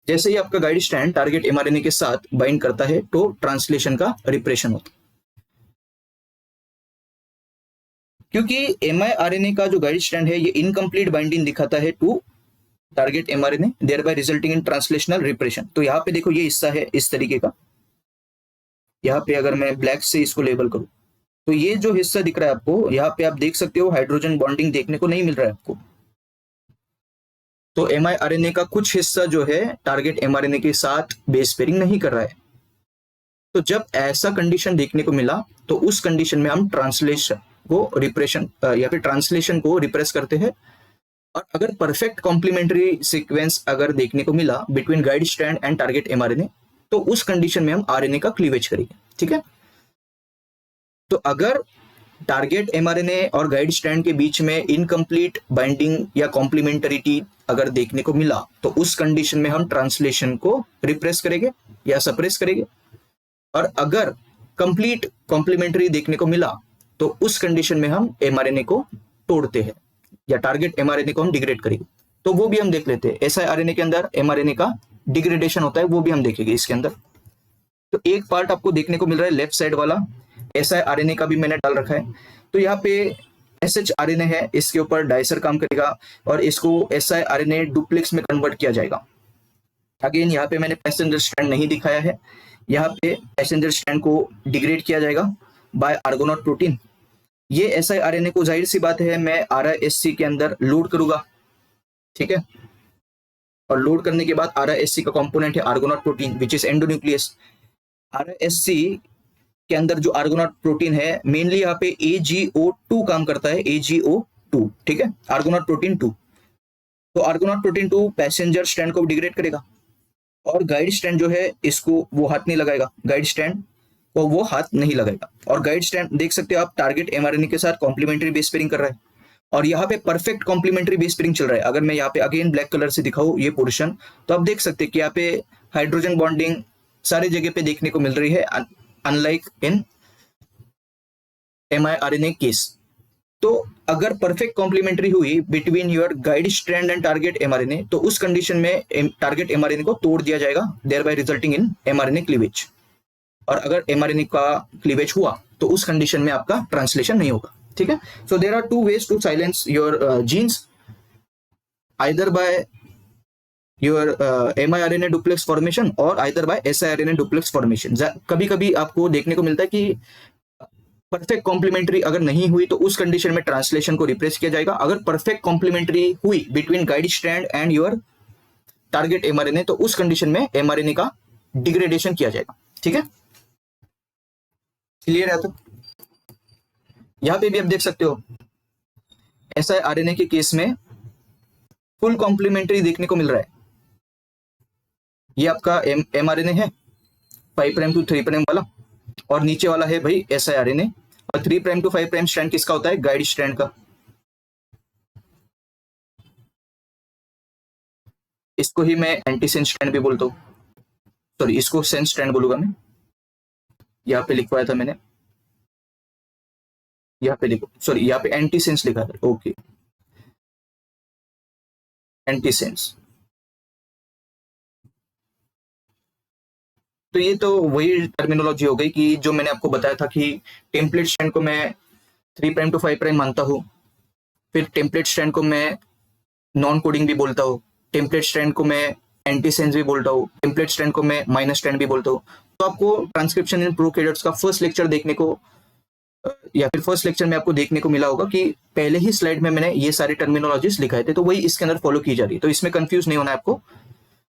जैसे ही आपका गाइड स्ट्रैंड टारगेट mRNA के साथ बाइंड करता है तो ट्रांसलेशन का रिप्रेशन होता है, क्योंकि mRNA का जो गाइड स्ट्रैंड है ये इनकम्प्लीट बाइंडिंग दिखाता है to target mRNA, thereby resulting in translational repression. तो यहाँ पे देखो ये हिस्सा है इस तरीके का, यहाँ पे अगर मैं ब्लैक से इसको लेबल करूं तो ये जो हिस्सा दिख रहा है आपको, यहाँ पे आप देख सकते हो हाइड्रोजन बॉन्डिंग देखने को नहीं मिल रहा है आपको। तो mRNA का कुछ हिस्सा जो है टारगेट mRNA के साथ बेस पेयरिंग नहीं कर रहा है। तो जब ऐसा कंडीशन देखने को मिला तो उस कंडीशन में हम ट्रांसलेशन को रिप्रेशन या फिर ट्रांसलेशन को रिप्रेस करते हैं। और अगर परफेक्ट कॉम्प्लीमेंट्री सीक्वेंस अगर देखने को मिला between guide strand and target mRNA, तो उस कंडीशन में हम आरएनए का क्लीवेज करेंगे। ठीक है, तो अगर टारगेट एमआरएनए और गाइड स्ट्रैंड के बीच में इनकम्प्लीट बाइंडिंग या कॉम्प्लीमेंटरिटी अगर देखने को मिला तो उस कंडीशन में हम ट्रांसलेशन को रिप्रेस करेंगे या सप्रेस करेंगे। और अगर कंप्लीट कॉम्प्लीमेंट्री देखने को मिला तो उस कंडीशन में हम एमआरएनए को तोड़ते हैं या टारगेट एमआरएनए को हम डिग्रेड करेंगे। तो वो भी हम देख लेते हैं। siRNA के अंदर एमआरएनए का डिग्रेडेशन होता है, वो भी हम देखेंगे इसके अंदर। तो एक पार्ट आपको देखने को मिल रहा है लेफ्ट साइड वाला, siRNA का भी मैंने डाल रखा है। तो यहाँ पे shRNA है, इसके ऊपर डाइसर काम करेगा और इसको siRNA डुप्लेक्स में कन्वर्ट किया जाएगा। अगेन यहाँ पे मैंने पैसेंजर स्ट्रैंड नहीं दिखाया है, यहाँ पे पैसेंजर स्ट्रैंड को डिग्रेड किया जाएगा बाय आर्गोनॉट प्रोटीन। ये siRNA को जाहिर सी बात है मैं RISC के अंदर लोड करूंगा। ठीक है, और लोड करने के बाद RISC का कंपोनेंट है आर्गोनॉट protein which is endonuclease. RISC के अंदर जो आर्गोनॉट प्रोटीन है मेनली यहाँ पे AGO2 काम करता है, AGO2। ठीक है, आर्गोनॉट प्रोटीन 2। तो आर्गोनॉट प्रोटीन 2 पैसेंजर स्ट्रैंड को डिग्रेड करेगा और गाइड स्ट्रैंड जो है इसको वो हाथ नहीं लगाएगा, गाइड स्ट्रैंड को वो हाथ नहीं लगाएगा। और गाइड स्ट्रैंड देख सकते हो आप टारगेट एमआरएनए के साथ कॉम्प्लीमेंट्री बेस पेयरिंग कर रहा है और यहाँ पे परफेक्ट कॉम्प्लीमेंटरी बेस पेयरिंग चल रहा है। अगर मैं यहाँ पे अगेन ब्लैक कलर से दिखाऊं ये पोर्शन, तो आप देख सकते हैं कि यहाँ पे हाइड्रोजन बॉन्डिंग सारी जगह पे देखने को मिल रही है, अनलाइक इन mRNA केस। तो अगर परफेक्ट कॉम्प्लीमेंट्री हुई between your guide strand and target mRNA तो उस कंडीशन में टारगेट एमआरएनए को तोड़ दिया जाएगा, thereby resulting in mRNA cleavage. और अगर एमआरएनए का क्लीवेज हुआ तो उस कंडीशन में आपका ट्रांसलेशन नहीं होगा। ठीक है, so there are two ways to silence your genes, either by your mRNA duplex formation और either by siRNA duplex formation. कभी कभी आपको देखने को मिलता है कि परफेक्ट कॉम्प्लीमेंट्री अगर नहीं हुई तो उस कंडीशन में ट्रांसलेशन को रिप्रेस किया जाएगा। अगर परफेक्ट कॉम्प्लीमेंट्री हुई between guide strand and your target mRNA तो उस कंडीशन में एमआरएनए का डिग्रेडेशन किया जाएगा। ठीक है, क्लियर है? तो यहां पे भी आप देख सकते हो siRNA के केस में फुल कॉम्प्लीमेंट्री देखने को मिल रहा है। ये आपका mRNA है 5 प्राइम टू 3 प्राइम वाला और नीचे वाला है भाई siRNA। और 3 प्राइम टू 5 प्राइम स्ट्रैंड किसका होता है? गाइड स्ट्रैंड का। इसको ही मैं एंटीसेंस स्ट्रैंड भी बोलता हूँ, सॉरी इसको सेंस स्ट्रैंड बोलूंगा मैं। यहाँ पे लिखवाया था मैंने, यहाँ पे लिखो, सॉरी यहाँ पे एंटीसेंस लिखा था। Okay, antisense. तो ये तो वही टर्मिनोलॉजी हो गई कि जो मैंने आपको बताया था कि टेम्पलेट स्ट्रैंड को मैं 3 प्राइम टू 5 प्राइम मानता हूँ, फिर टेम्पलेट स्ट्रैंड को मैं नॉन कोडिंग भी बोलता हूँ, टेम्पलेट स्ट्रैंड को मैं एंटीसेंस भी बोलता हूँ, टेम्पलेट स्ट्रैंड को मैं माइनस स्ट्रैंड भी बोलता हूँ। तो आपको ट्रांसक्रिप्शन इन प्रोकैरियोट्स का फर्स्ट लेक्चर देखने को या फिर फर्स्ट लेक्चर में आपको देखने को मिला होगा कि पहले ही स्लाइड में मैंने ये सारे टर्मिनोलॉजीज लिखाए थे, तो वही इसके अंदर फॉलो की जा रही है। तो इसमें कंफ्यूज नहीं होना है आपको।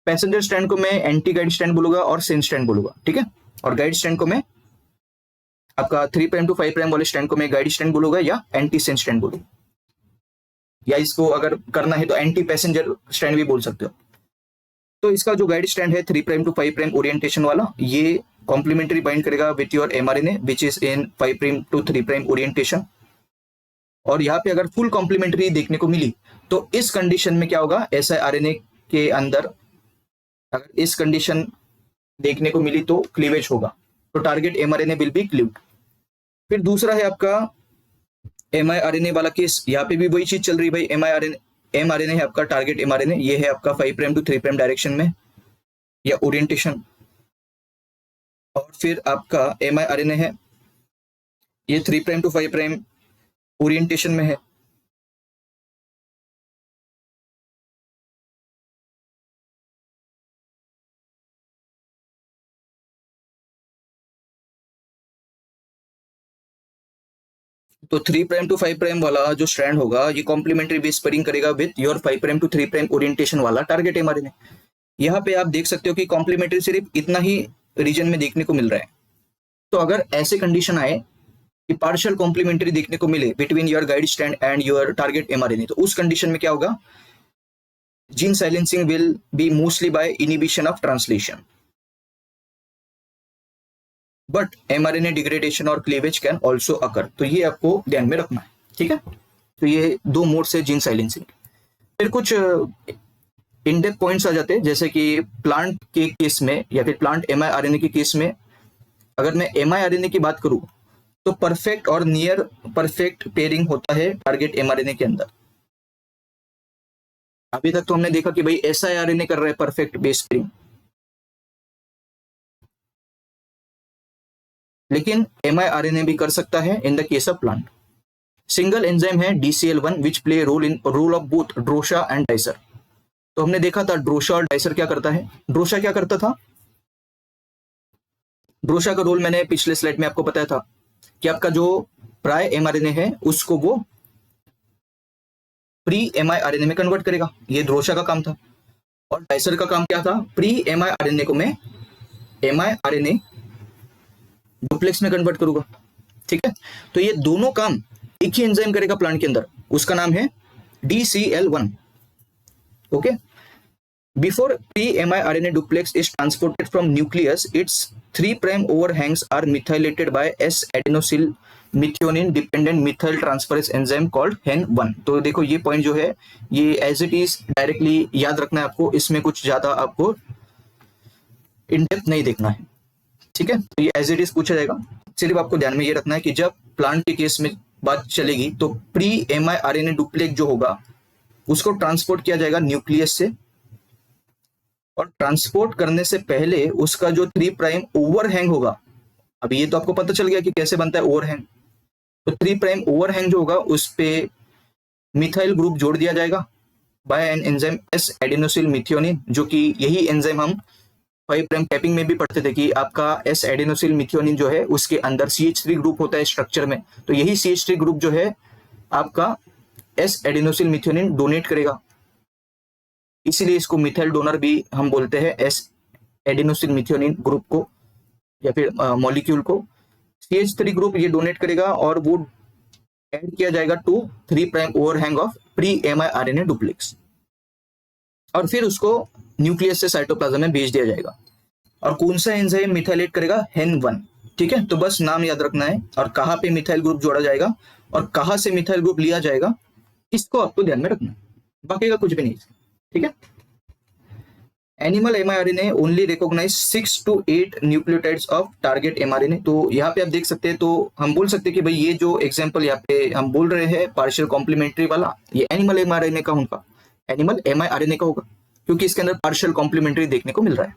पैसेंजर स्ट्रैंड को मैं एंटी गाइड स्ट्रैंड बोलूंगा और सेंस स्ट्रैंड बोलूंगा। ठीक है, और गाइड स्ट्रैंड को मैं आपका 3 प्राइम टू 5 प्राइम वाले स्ट्रैंड को मैं गाइड स्ट्रैंड बोलूंगा या एंटी सेंस स्ट्रैंड बोलूंगा, या इसको अगर करना है तो एंटी पैसेंजर स्ट्रैंड भी बोल सकते हो। तो इसका जो गाइड स्ट्रैंड है 3 प्राइम टू 5 प्राइम ओरिएंटेशन वाला, ये कॉम्प्लीमेंट्री बाइंड करेगा with your mRNA which is in 5 prime to 3 prime orientation. और यहाँ पे अगर फुल कॉम्प्लीमेंट्री देखने को मिली तो इस कंडीशन में क्या होगा? siRNA के अंदर अगर इस कंडीशन देखने को मिली तो क्लीवेज होगा, तो target mRNA will be cleaved. फिर दूसरा है आपका mRNA वाला केस, यहाँ पे भी वही चीज चल रही है भाई। mRNA है आपका टारगेट एमआरएनए, ये है आपका 5 प्राइम टू 3 प्राइम डायरेक्शन में या ओरिएंटेशन। और फिर आपका mRNA है, ये 3 प्राइम टू 5 प्राइम ओरिएंटेशन में है। तो 3 प्राइम टू 5 प्राइम वाला जो स्ट्रैंड होगा ये कॉम्प्लीमेंट्री बेस पेयरिंग करेगा with your 5 prime to 3 prime orientation वाला टारगेट एमआरएनए। यहाँ पे आप देख सकते हो कि कॉम्प्लीमेंट्री सिर्फ इतना ही रीजन में देखने को मिल रहा है, तो अगर ऐसे कंडीशन आए कि पार्शियल कॉम्प्लीमेंट्री देखने को मिले between your guide strand and your target mRNA, तो उस कंडीशन में क्या होगा, gene silencing will be mostly bye inhibition of translation, but mRNA degradation और क्लीवेज कैन ऑल्सो अकर। तो ये आपको ध्यान में रखना है, ठीक है। तो ये दो मोड से जीन साइलेंसिंग। फिर कुछ इनडेप्थ पॉइंट्स आ जाते हैं, जैसे कि प्लांट के केस में या फिर प्लांट एमआईआरएनए के केस में अगर मैं एमआईआरएनए की बात करूं तो परफेक्ट और नियर परफेक्ट पेयरिंग होता है टारगेट एमआरएनए के अंदर। अभी तक तो हमने देखा कि भाई एसआईआरएनए कर रहा है परफेक्ट बेस पेयरिंग, लेकिन एमआईआरएनए भी कर सकता है in the case of plant. Single enzyme है DCL1 which play role of both Drosha and Dicer. तो हमने देखा था ड्रोशा और डाइसर क्या करता है। ड्रोशा क्या करता था, ड्रोशा का रोल मैंने पिछले स्लाइड में आपको बताया था कि आपका जो प्राय एमआरएनए है उसको वो प्री एमआईआरएनए में कन्वर्ट करेगा, ये ड्रोशा का काम था। और डाइसर का काम क्या था, प्री एमआईआरएनए को मैं एमआईआरएनए डुप्लेक्स में कन्वर्ट करूंगा, ठीक है। तो ये दोनों काम एक ही एंजाइम करेगा प्लांट के अंदर, उसका नाम है DCL1, okay. Before pre miRNA duplex is transported from nucleus, its 3' overhangs are methylated by S-adenosine methionine dependent methyl transferase enzyme called HEN1। तो देखो ये पॉइंट जो है ये एज इट इज डायरेक्टली याद रखना है आपको, इसमें कुछ ज्यादा आपको इन डेप्थ नहीं देखना है, ठीक है। तो ये एज इट इज पूछा जाएगा। सिर्फ आपको ध्यान में ये रखना है कि जब प्लांट के केस में बात चलेगी तो प्री एमआईआरएनए डुप्लेक्स जो होगा उसको ट्रांसपोर्ट किया जाएगा न्यूक्लियस से, और ट्रांसपोर्ट करने से पहले उसका जो 3' ओवरहैंग होगा, अभी ये तो आपको पता चल गया कि कैसे बनता है ओवरहैंग। तो 3' ओवरहैंग जो होगा उस पे मिथाइल ग्रुप जोड़ दिया जाएगा bye an enzyme S-adenosine methionine, जो कि यही एंजाइम हम 5' कैपिंग में भी पढ़ते थे कि आपका S-adenosine methionine जो है उसके अंदर CH3 ग्रुप होता है स्ट्रक्चर में। तो यही CH3 ग्रुप जो है आपका S-adenosine methionine डोनेट करेगा, इसीलिए इसको मिथाइल डोनर भी हम बोलते हैं S-adenosine methionine ग्रुप को या फिर मॉलिक्यूल को। CH3 ग्रुप ये डोनेट करेगा और वो ऐड किया जाएगा to 3' overhang of pre miRNA duplex, और फिर उसको न्यूक्लियस से साइटोप्लाज्म में भेज दिया जाएगा। और कौन सा एंजाइम मिथाइलेट करेगा, HEN1, ठीक है। तो बस नाम याद रखना है और कहाँ पे मिथाइल ग्रुप जोड़ा जाएगा और कहाँ से मिथाइल ग्रुप लिया जाएगा, इसको आपको ध्यान में रखना, बाकी का कुछ भी नहीं, ठीक है। Animal mRNA only recognise 6 to 8 nucleotides of target mRNA. तो यहाँ पे आप देख सकते हैं, तो हम बोल सकते हैं कि भाई ये जो एग्जांपल यहाँ पे हम बोल रहे हैं पार्शियल कॉम्प्लीमेंट्री वाला, ये एनिमल एमआरएनए का होगा, एनिमल एमआरएनए का होगा, क्योंकि इसके अंदर पार्शियल कॉम्प्लीमेंट्री देखने को मिल रहा है।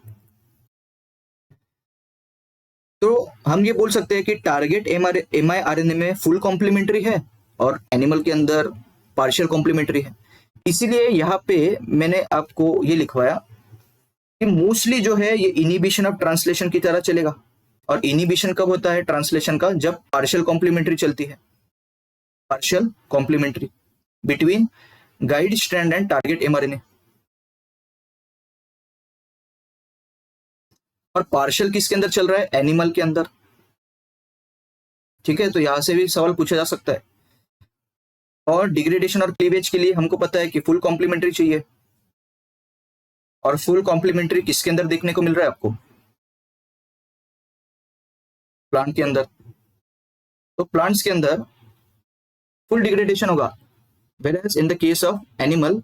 तो हम ये बोल सकते हैं कि टारगेट एमआरएनए में फुल कॉम्प्लीमेंट्री है और एनिमल के अंदर पार्शियल कॉम्प्लीमेंट्री है। इसीलिए यहाँ पे मैंने आपको ये लिखवाया कि मोस्टली जो है ये इनिबिशन ऑफ ट्रांसलेशन की तरह चलेगा। और इनिबिशन कब होता है ट्रांसलेशन का, जब पार्शियल कॉम्प्लीमेंट्री चलती है, partial complementary between guide strand and target mRNA. और पार्शियल किसके अंदर चल रहा है, एनिमल के अंदर, ठीक है। तो यहां से भी सवाल पूछा जा सकता है। और डिग्रेडेशन और क्लीवेज के लिए हमको पता है कि फुल कॉम्प्लीमेंट्री चाहिए, और फुल कॉम्प्लीमेंट्री किसके अंदर देखने को मिल रहा है आपको, प्लांट के अंदर। तो प्लांट्स के अंदर फुल डिग्रेडेशन होगा, whereas in the case of animal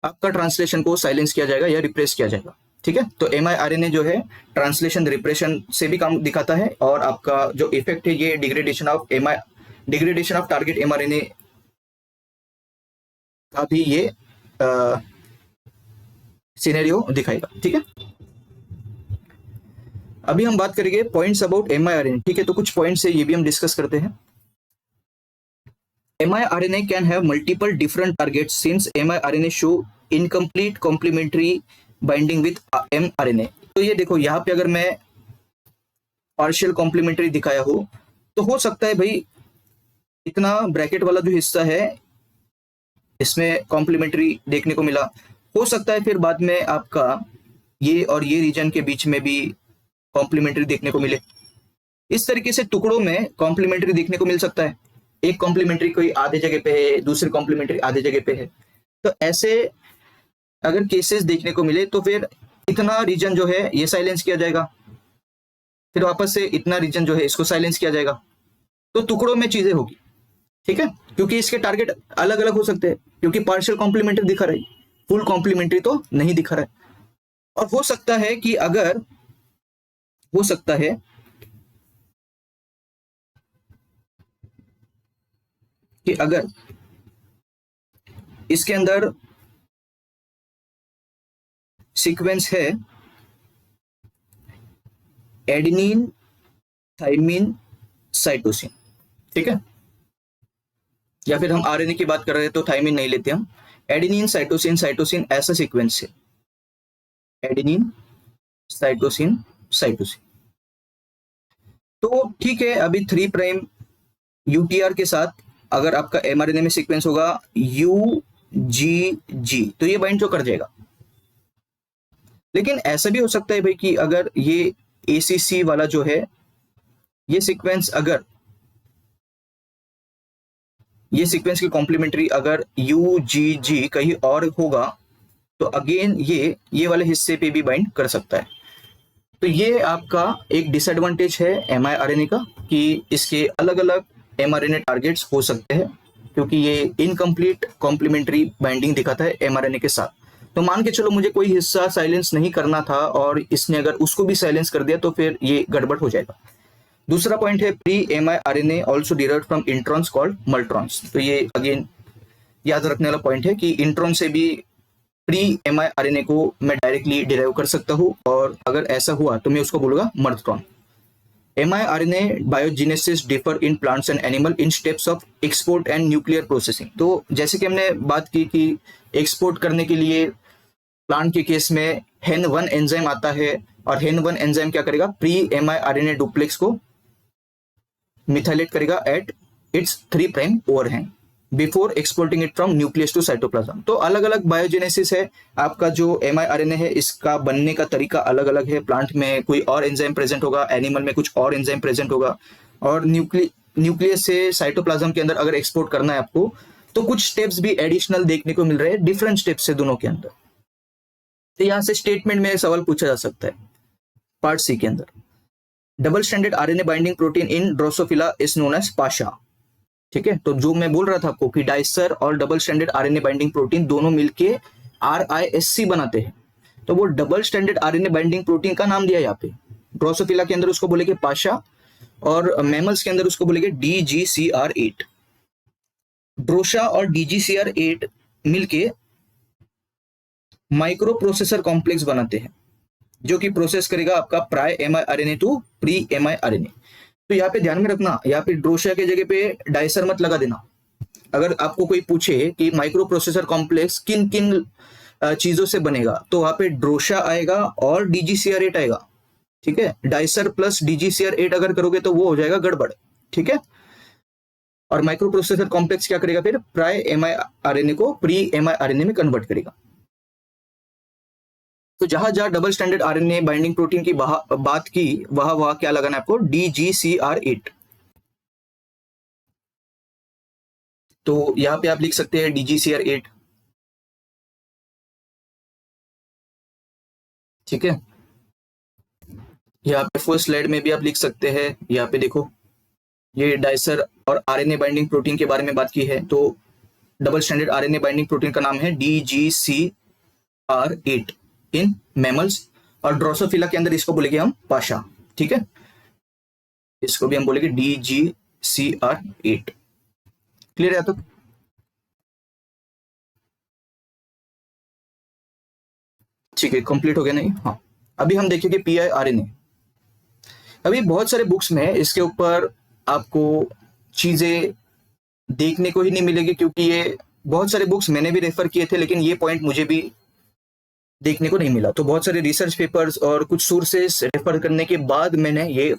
आपका ट्रांसलेशन को साइलेंस किया जाएगा या रिप्रेस किया जाएगा, ठीक है। तो एमआईआरएनए जो है ट्रांसलेशन रिप्रेशन से भी काम दिखाता है, और आपका जो इफेक्ट है ये डिग्रेडेशन ऑफ टारगेट एमआरएनए का भी ये सिनेरियो दिखाएगा, ठीक है। अभी हम बात करेंगे पॉइंट्स अबाउट एमआईआरएनए, ठीक है। तो कुछ पॉइंट्स है ये भी हम डिस्कस करते हैं। mRNA can have multiple different targets since mRNA show incomplete complementary binding with mRNA। तो ये देखो यहाँ पे अगर मैं पार्शियल कॉम्प्लीमेंट्री दिखाया हो तो हो सकता है भाई इतना ब्रैकेट वाला जो हिस्सा है इसमें कॉम्प्लीमेंट्री देखने को मिला, हो सकता है फिर बाद में आपका ये और ये रीजन के बीच में भी कॉम्प्लीमेंट्री देखने को मिले, इस तरीके से टुकड़ों में कॉम्प्लीमेंट्री देखने को मिल सकता है। एक कॉम्प्लीमेंट्री कोई आधे जगह पे है, दूसरी कॉम्प्लीमेंट्री आधे जगह पे है। तो ऐसे अगर केसेस देखने को मिले तो फिर इतना रीजन जो है ये साइलेंस किया जाएगा, फिर वापस से इतना रीजन जो है इसको साइलेंस किया जाएगा। तो टुकड़ों में चीजें होगी, ठीक है, क्योंकि इसके टारगेट अलग अलग हो सकते हैं, क्योंकि पार्शियल कॉम्प्लीमेंट्री दिखा रहा है, फुल कॉम्प्लीमेंट्री तो नहीं दिखा रहा है। और हो सकता है कि अगर इसके अंदर सीक्वेंस है एडेनिन, थाइमिन, साइटोसिन, ठीक है, या फिर हम आरएनए की बात कर रहे हैं तो थाइमिन नहीं लेते हम, एडेनिन, साइटोसिन, साइटोसिन ऐसा सीक्वेंस है, एडेनिन, साइटोसिन, साइटोसिन। तो ठीक है, अभी 3 प्राइम यूटीआर के साथ अगर आपका एमआरएनए में सीक्वेंस होगा यूजीजी तो ये बाइंड तो कर जाएगा। लेकिन ऐसा भी हो सकता है भाई कि अगर ये एसीसी वाला जो है ये सीक्वेंस, अगर ये सीक्वेंस की कॉम्प्लीमेंट्री अगर यूजीजी कहीं और होगा तो अगेन ये वाले हिस्से पे भी बाइंड कर सकता है। तो ये आपका एक डिसएडवांटेज है एमआरएनए का कि इसके अलग अलग एमआरएनए टारगेट्स हो सकते हैं, क्योंकि ये इनकम्प्लीट कॉम्प्लीमेंट्री बाइंडिंग दिखाता है एमआरएनए के साथ। तो मान के चलो मुझे कोई हिस्सा साइलेंस नहीं करना था और इसने अगर उसको भी साइलेंस कर दिया तो फिर ये गड़बड़ हो जाएगा। दूसरा पॉइंट है pre mRNA also derived from introns called mirtrons. तो ये अगेन याद रखने वाला पॉइंट है कि इंट्रॉन से भी प्री एमआरएनए को मैं डायरेक्टली डिराइव कर सकता हूँ, और अगर ऐसा हुआ तो मैं उसको बोलूंगा mirtron. MRNA biogenesis differ in plants and animal in steps of export and nuclear processing. तो जैसे कि हमने बात की कि एक्सपोर्ट करने के लिए प्लांट के केस में HEN1 एंजाइम आता है, और HEN1 एंजाइम क्या करेगा, प्री एमआरएनए डुप्लेक्स को मिथाइलेट करेगा at its 3 prime overhang before exporting it from nucleus to cytoplasm. तो अलग अलग बायोजेनेसिस है, आपका जो एमआरएनए है इसका बनने का तरीका अलग अलग है। प्लांट में कोई और एंजाइम प्रेजेंट होगा, एनिमल में कुछ और एंजाइम प्रेजेंट होगा, और न्यूक्लियस से साइटोप्लाज्म के अंदर अगर एक्सपोर्ट करना है आपको तो कुछ स्टेप्स भी एडिशनल देखने को मिल रहे हैं, डिफरेंट स्टेप्स है दोनों के अंदर। तो यहां से स्टेटमेंट में सवाल पूछा जा सकता है पार्ट सी के अंदर, double standard RNA binding protein in Drosophila is known as Pasha. ठीक है, तो जो मैं बोल रहा था आपको कि डाइसर और double standard RNA binding protein दोनों मिलके RISC बनाते हैं, तो वो double standard RNA binding protein का नाम दिया यहाँ पे। ड्रोसोफिला के अंदर उसको बोलेंगे पाशा, और मैमल्स के अंदर उसको बोलेंगे DGCR8। ड्रोशा और DGCR8 मिलके माइक्रो प्रोसेसर कॉम्प्लेक्स बनाते हैं, जो कि प्रोसेस करेगा आपका प्राय एमआरएनए टू प्री एमआरएनए। तो यहाँ पे ध्यान में रखना, यहाँ पे ड्रोशा के जगह पे डाइसर मत लगा देना। अगर आपको कोई पूछे कि माइक्रो प्रोसेसर कॉम्प्लेक्स किन किन चीजों से बनेगा, तो वहां पे ड्रोशा आएगा और DGCR8 आएगा। ठीक है, डाइसर प्लस DGCR8 अगर करोगे तो वो हो जाएगा गड़बड़। ठीक है, और माइक्रो प्रोसेसर कॉम्प्लेक्स क्या करेगा, फिर प्राय एमआरएनए को प्री एमआरएनए में कन्वर्ट करेगा। तो जहां जहां double standard RNA binding protein की बात की, वहां क्या लगाना है आपको, DGCR8। तो यहां पे आप लिख सकते हैं DGCR8। ठीक है, यहाँ पे फर्स्ट स्लाइड में भी आप लिख सकते हैं, यहाँ पे देखो ये डाइसर और आरएनए बाइंडिंग प्रोटीन के बारे में बात की है। तो double standard RNA binding protein का नाम है DGCR8 इन मैमल्स, और ड्रोसोफिला के अंदर इसको बोलेंगे हम पाशा। ठीक है, इसको भी हम बोलेंगे DGCR8। क्लियर है? तो ठीक है, कंप्लीट हो गया नहीं? हाँ, अभी हम देखेंगे PIRNA। अभी बहुत सारे बुक्स में इसके ऊपर आपको चीजें देखने को ही नहीं मिलेगी, क्योंकि ये बहुत सारे बुक्स मैंने भी रेफर किए थे, लेकिन ये पॉइंट मुझे भी देखने को नहीं मिला। तो बहुत सारे रिसर्च पेपर्स और कुछ सोर्सेस रेफर करने के बाद मैंने ये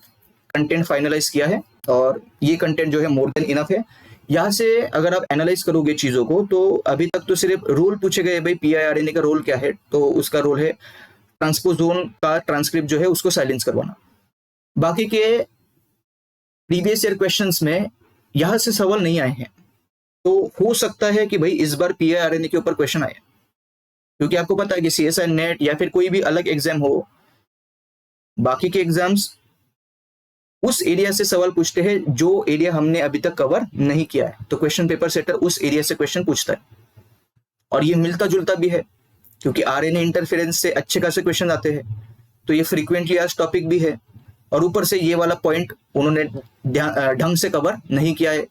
कंटेंट फाइनलाइज किया है, और ये कंटेंट जो है मोर देन इनफ है। यहाँ से अगर आप एनालाइज करोगे चीजों को, तो अभी तक तो सिर्फ रोल पूछे गए, भाई PIRNA का रोल क्या है, तो उसका रोल है ट्रांसपोजोन का ट्रांसक्रिप्ट जो है उसको साइलेंस करवाना। बाकी के प्रीवियस ईयर क्वेश्चंस में यहां से सवाल नहीं आए हैं, तो हो सकता है कि भाई इस बार पीआईआरएनए के ऊपर क्वेश्चन आए, क्योंकि आपको पता है कि सीएसआई नेट या फिर कोई भी अलग एग्जाम हो, बाकी के एग्जाम्स उस एरिया से सवाल पूछते हैं जो एरिया हमने अभी तक कवर नहीं किया है, तो क्वेश्चन पेपर सेटर उस एरिया से क्वेश्चन पूछता है। और ये मिलता जुलता भी है, क्योंकि आरएनए इंटरफेरेंस से अच्छे खासे क्वेश्चन आते हैं, तो ये फ्रीक्वेंटली आज टॉपिक भी है, और ऊपर से ये वाला पॉइंट उन्होंने ढंग से कवर नहीं किया है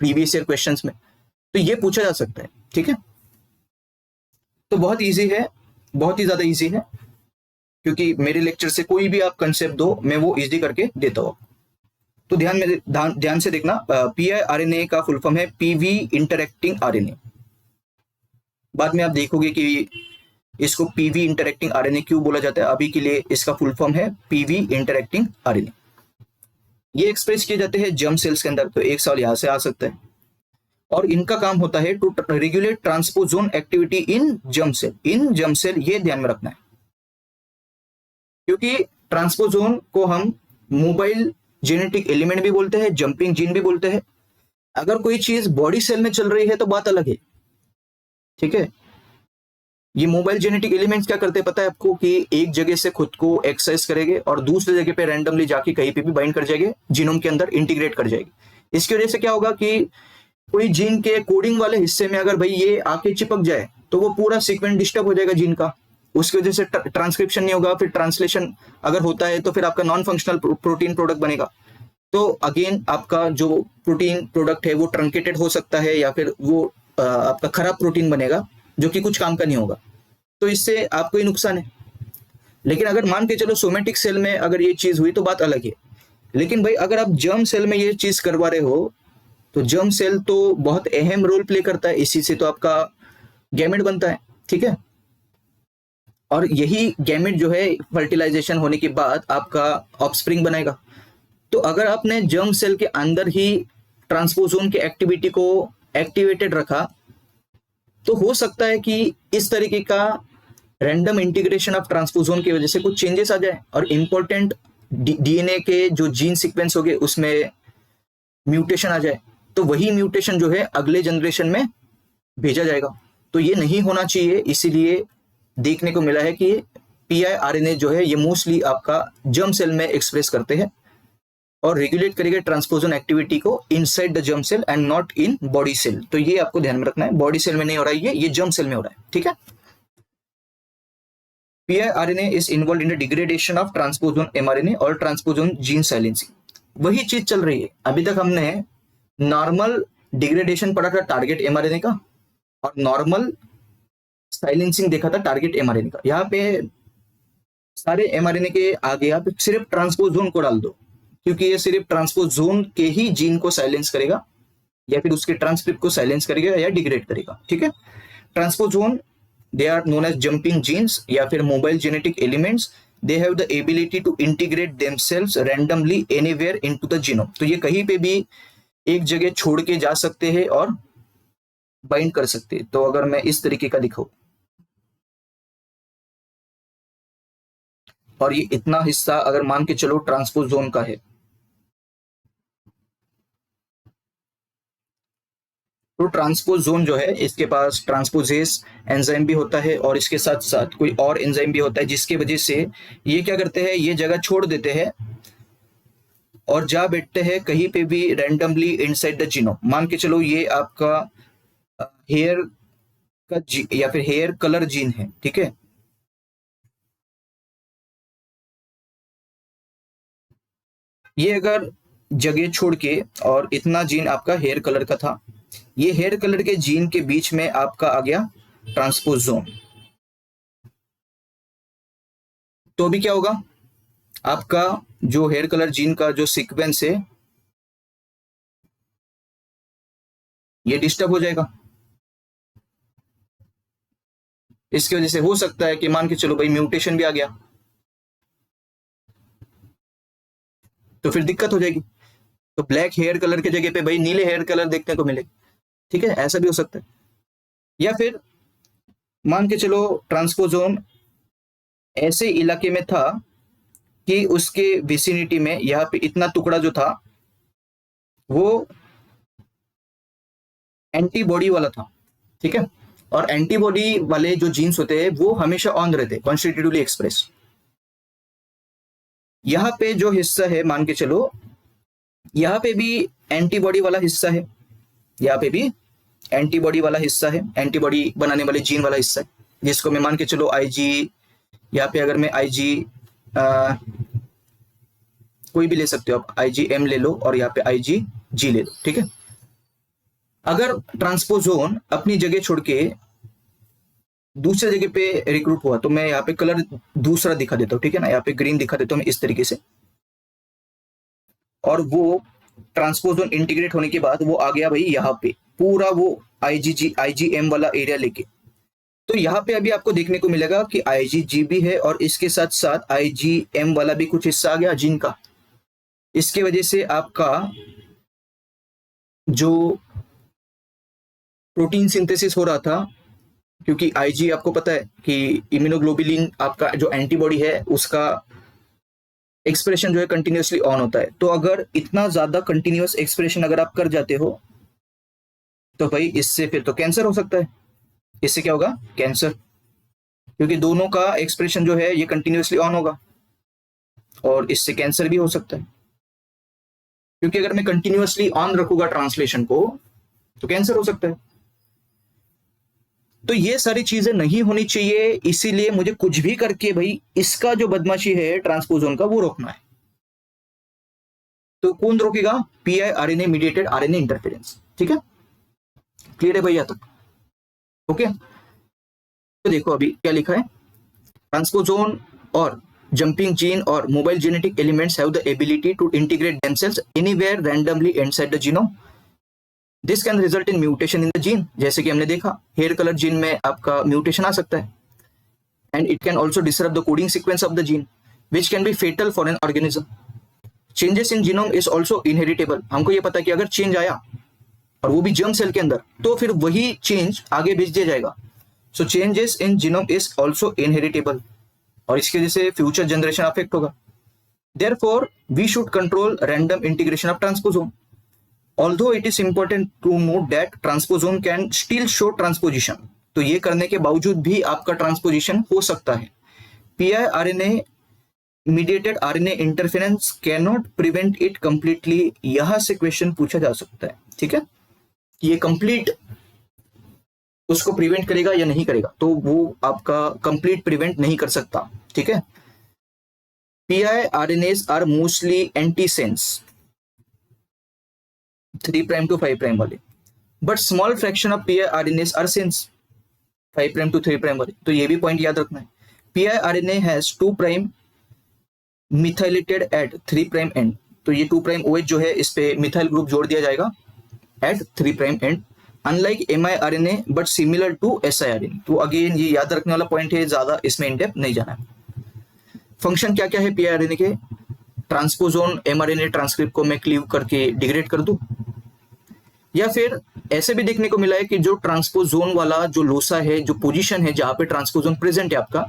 प्रीवियस ईयर क्वेश्चंस में, तो ये पूछा जा सकता है। ठीक है, तो बहुत इजी है, बहुत ही ज्यादा इजी है, क्योंकि मेरे लेक्चर से कोई भी आप कंसेप्ट दो मैं वो इजी करके देता हूँ। तो ध्यान से देखना, पीआईआरएनए का फुल फॉर्म है पीवी इंटरैक्टिंग आरएनए। बाद में आप देखोगे कि इसको पीवी इंटरैक्टिंग आरएनए क्यों बोला जाता है। अभी के लिए इसका फुल फॉर्म है पीवी इंटरैक्टिंग आरएनए। ये एक्सप्रेस किए जाते हैं जर्म सेल्स के अंदर, तो एक सवाल यहां से आ सकता है। और इनका काम होता है to regulate transposon activity in germ cell. In germ cell, ये ध्यान में रखना है, क्योंकि ट्रांसपोजोन को हम मोबाइल जेनेटिक एलिमेंट भी बोलते हैं, जंपिंग जीन भी बोलते हैं। अगर कोई चीज बॉडी सेल में चल रही है तो बात अलग है। ठीक है, ये मोबाइल जेनेटिक एलिमेंट्स क्या करते हैं पता है आपको, कि एक जगह से खुद को एक्सरसाइज करेंगे और दूसरी जगह पे रैंडमली जाके कहीं पे भी बाइंड कर जाएंगे, जीनोम के अंदर इंटीग्रेट कर जाएगी। इसकी वजह से क्या होगा कि कोई जीन के कोडिंग वाले हिस्से में अगर भाई ये आके चिपक जाए तो वो पूरा सीक्वेंस डिस्टर्ब हो जाएगा जीन का, उसकी वजह से ट्रांसक्रिप्शन नहीं होगा, फिर ट्रांसलेशन अगर होता है तो फिर आपका नॉन फंक्शनल प्रोटीन प्रोडक्ट बनेगा। तो अगेन आपका जो प्रोटीन प्रोडक्ट है वो ट्रंकेटेड हो सकता है, या फिर वो आपका खराब प्रोटीन बनेगा जो कि कुछ काम का नहीं होगा, तो इससे आपको ही नुकसान है। लेकिन अगर मान के चलो सोमेटिक सेल में अगर ये चीज हुई तो बात अलग है। लेकिन भाई अगर आप जर्म सेल में ये चीज करवा रहे हो, तो जर्म सेल तो बहुत अहम रोल प्ले करता है, इसी से तो आपका गैमेट बनता है। ठीक है, और यही गैमेट जो है फर्टिलाइजेशन होने के बाद आपका ऑफस्प्रिंग बनेगा। तो अगर आपने जर्म सेल के अंदर ही ट्रांसपोजोन की एक्टिविटी को एक्टिवेटेड रखा, तो हो सकता है कि इस तरीके का रैंडम इंटीग्रेशन ऑफ ट्रांसपोजोन की वजह से कुछ चेंजेस आ जाए और इंपॉर्टेंट डीएनए के जो जीन सीक्वेंस हो गए उसमें म्यूटेशन आ जाए, तो वही म्यूटेशन जो है अगले जनरेशन में भेजा जाएगा। तो ये नहीं होना चाहिए, इसीलिए देखने को मिला है कि पीआईआरएनए जो है ये मोस्टली आपका जर्म सेल में एक्सप्रेस करते हैं और रेगुलेट करेगा ट्रांसपोजन एक्टिविटी को inside the germ cell and not in body cell. तो ये आपको ध्यान में रखना है, बॉडी सेल में नहीं हो रहा है, ये जर्म सेल में हो रहा है। ठीक है, piRNA is involve in the degradation of transposon mRNA और ट्रांसपोजन जीन साइलेंसिंग। वही चीज चल रही है। अभी तक हमने नॉर्मल डिग्रेडेशन पढ़ा था टारगेट एमआरएनए का, और नॉर्मल साइलेंसिंग देखा था टारगेट एमआरएनए का। यहाँ पे सारे एमआरएनए के आगे आप सिर्फ ट्रांसपोजोन को डाल दो, क्योंकि ये सिर्फ ट्रांसपोजोन के ही जीन को साइलेंस करेगा या फिर उसके ट्रांसक्रिप्ट को साइलेंस करेगा या डिग्रेड करेगा। ठीक है, transposon they are known as jumping genes या फिर mobile genetic elements. They have the ability to integrate themselves randomly anywhere into the genome. तो ये कहीं पे भी एक जगह छोड़ के जा सकते हैं और बाइंड कर सकते हैं। तो अगर मैं इस तरीके का दिखाऊं, और ये इतना हिस्सा अगर मान के चलो ट्रांसपोजोन का है, तो ट्रांसपोजोन जो है इसके पास ट्रांसपोजेस एंजाइम भी होता है और इसके साथ साथ कोई और एंजाइम भी होता है, जिसकी वजह से ये क्या करते हैं, ये जगह छोड़ देते हैं और जा बैठते हैं कहीं पे भी रैंडमली इनसाइड द जीनोम। मान के चलो ये आपका हेयर का या फिर हेयर कलर जीन है। ठीक है, ये अगर जगह छोड़ के, और इतना जीन आपका हेयर कलर का था, ये हेयर कलर के जीन के बीच में आपका आ गया ट्रांसपोजोन, तो अभी क्या होगा, आपका जो हेयर कलर जीन का जो सीक्वेंस है ये डिस्टर्ब हो जाएगा। इसकी वजह से हो सकता है कि मान के चलो भाई म्यूटेशन भी आ गया, तो फिर दिक्कत हो जाएगी। तो ब्लैक हेयर कलर के जगह पे भाई नीले हेयर कलर देखने को मिले। ठीक है, ऐसा भी हो सकता है। या फिर मान के चलो ट्रांसपोजोन ऐसे इलाके में था कि उसके विसिनिटी में यहाँ पे इतना टुकड़ा जो था वो एंटीबॉडी वाला था, ठीक है। और एंटीबॉडी वाले जो जीन्स होते हैं वो हमेशा ऑन रहते हैं, कॉन्स्टिट्यूटिवली एक्सप्रेस। यहाँ पे जो हिस्सा है मान के चलो, यहाँ पे भी एंटीबॉडी वाला हिस्सा है, यहाँ पे भी एंटीबॉडी वाला हिस्सा है, एंटीबॉडी बनाने वाले जीन वाला हिस्सा है, जिसको मैं मान के चलो आईजी, यहाँ पे अगर मैं आईजी कोई भी ले सकते हो आप, आईजीएम ले लो और यहाँ पे आईजीजी ले लो, ठीक है। अगर ट्रांसपोजोन अपनी जगह छोड़ के दूसरे जगह पे रिक्रूट हुआ तो मैं यहाँ पे कलर दूसरा दिखा देता हूँ, ठीक है ना। यहाँ पे ग्रीन दिखा देता हूँ मैं इस तरीके से, और वो ट्रांसपोजोन इंटीग्रेट होने के बाद वो आ गया भाई यहाँ पे पूरा वो आईजीएम वाला एरिया लेके। तो यहाँ पे अभी आपको देखने को मिलेगा कि आईजीजी भी है और इसके साथ साथ आईजीएम वाला भी कुछ हिस्सा आ गया जीन का। इसके वजह से आपका जो प्रोटीन सिंथेसिस हो रहा था, क्योंकि आईजी आपको पता है कि इम्यूनोग्लोबुलिन आपका जो एंटीबॉडी है उसका एक्सप्रेशन जो है कंटिन्यूसली ऑन होता है। तो अगर इतना ज्यादा कंटिन्यूस एक्सप्रेशन अगर आप कर जाते हो तो भाई इससे फिर तो कैंसर हो सकता है। इससे क्या होगा? कैंसर, क्योंकि दोनों का एक्सप्रेशन जो है ये कंटिन्यूसली ऑन होगा और इससे कैंसर भी हो सकता है। क्योंकि अगर मैं कंटिन्यूसली ऑन रखूंगा ट्रांसलेशन को तो कैंसर हो सकता है। तो ये सारी चीजें नहीं होनी चाहिए, इसीलिए मुझे कुछ भी करके भाई इसका जो बदमाशी है ट्रांसपोजोन का वो रोकना है। तो कौन रोकेगा? Pi RNA mediated RNA interference, ठीक है। क्लियर है भैया तक? ओके, तो देखो अभी क्या लिखा है। ट्रांसपोजोन और jumping gene or mobile genetic elements have the ability to integrate themselves anywhere randomly inside the genome. This can result in mutation in the gene. जैसे कि हमने देखा हेयर कलर जीन में आपका म्यूटेशन आ सकता है, and it can also disrupt the coding sequence of the gene, which can be fatal for an organism. Changes in genome is also inheritable. हमको ये पता है कि अगर चेंज आया और वो भी जर्म सेल के अंदर तो फिर वही चेंज आगे भेज दिया जाएगा। So changes in genome is also inheritable. और इसकी वजह से फ्यूचर जनरेशन अफेक्ट होगा। Therefore, we should control random integration of transposon. Although it is important to note that transposon can still show transposition. तो ये करने के बावजूद भी आपका ट्रांसपोजिशन हो सकता है। PIRNA mediated RNA interference cannot prevent it completely. यहां से क्वेश्चन पूछा जा सकता है, ठीक है। ये कंप्लीट उसको प्रिवेंट करेगा या नहीं करेगा, तो वो आपका कंप्लीट प्रिवेंट नहीं कर सकता, ठीक है। PIRNAs are mostly antisense 3 prime to 5 prime वाले, but small fraction of PIRNAs are sense 5 prime to 3 prime वाले। तो ये भी पॉइंट याद रखना है। PIRNA has 2 prime methylated at 3 prime end. तो ये 2 प्राइम OH जो है इस पे मिथाइल ग्रुप जोड़ दिया जाएगा at 3 prime end, unlike mRNA but similar to siRNA। तो अगेन ये याद रखने वाला पॉइंट है, ज्यादा इसमें इन डेप्थ नहीं जाना है। फंक्शन क्या क्या है PIRNA के? ट्रांसपोजोन mRNA ट्रांसक्रिप्ट को मैं क्लीव करके डिग्रेड कर दूं, या फिर ऐसे भी देखने को मिला है कि जो ट्रांसपोजोन वाला जो लोसा है, जो पोजीशन है जहां पे ट्रांसपोजोन प्रेजेंट है आपका,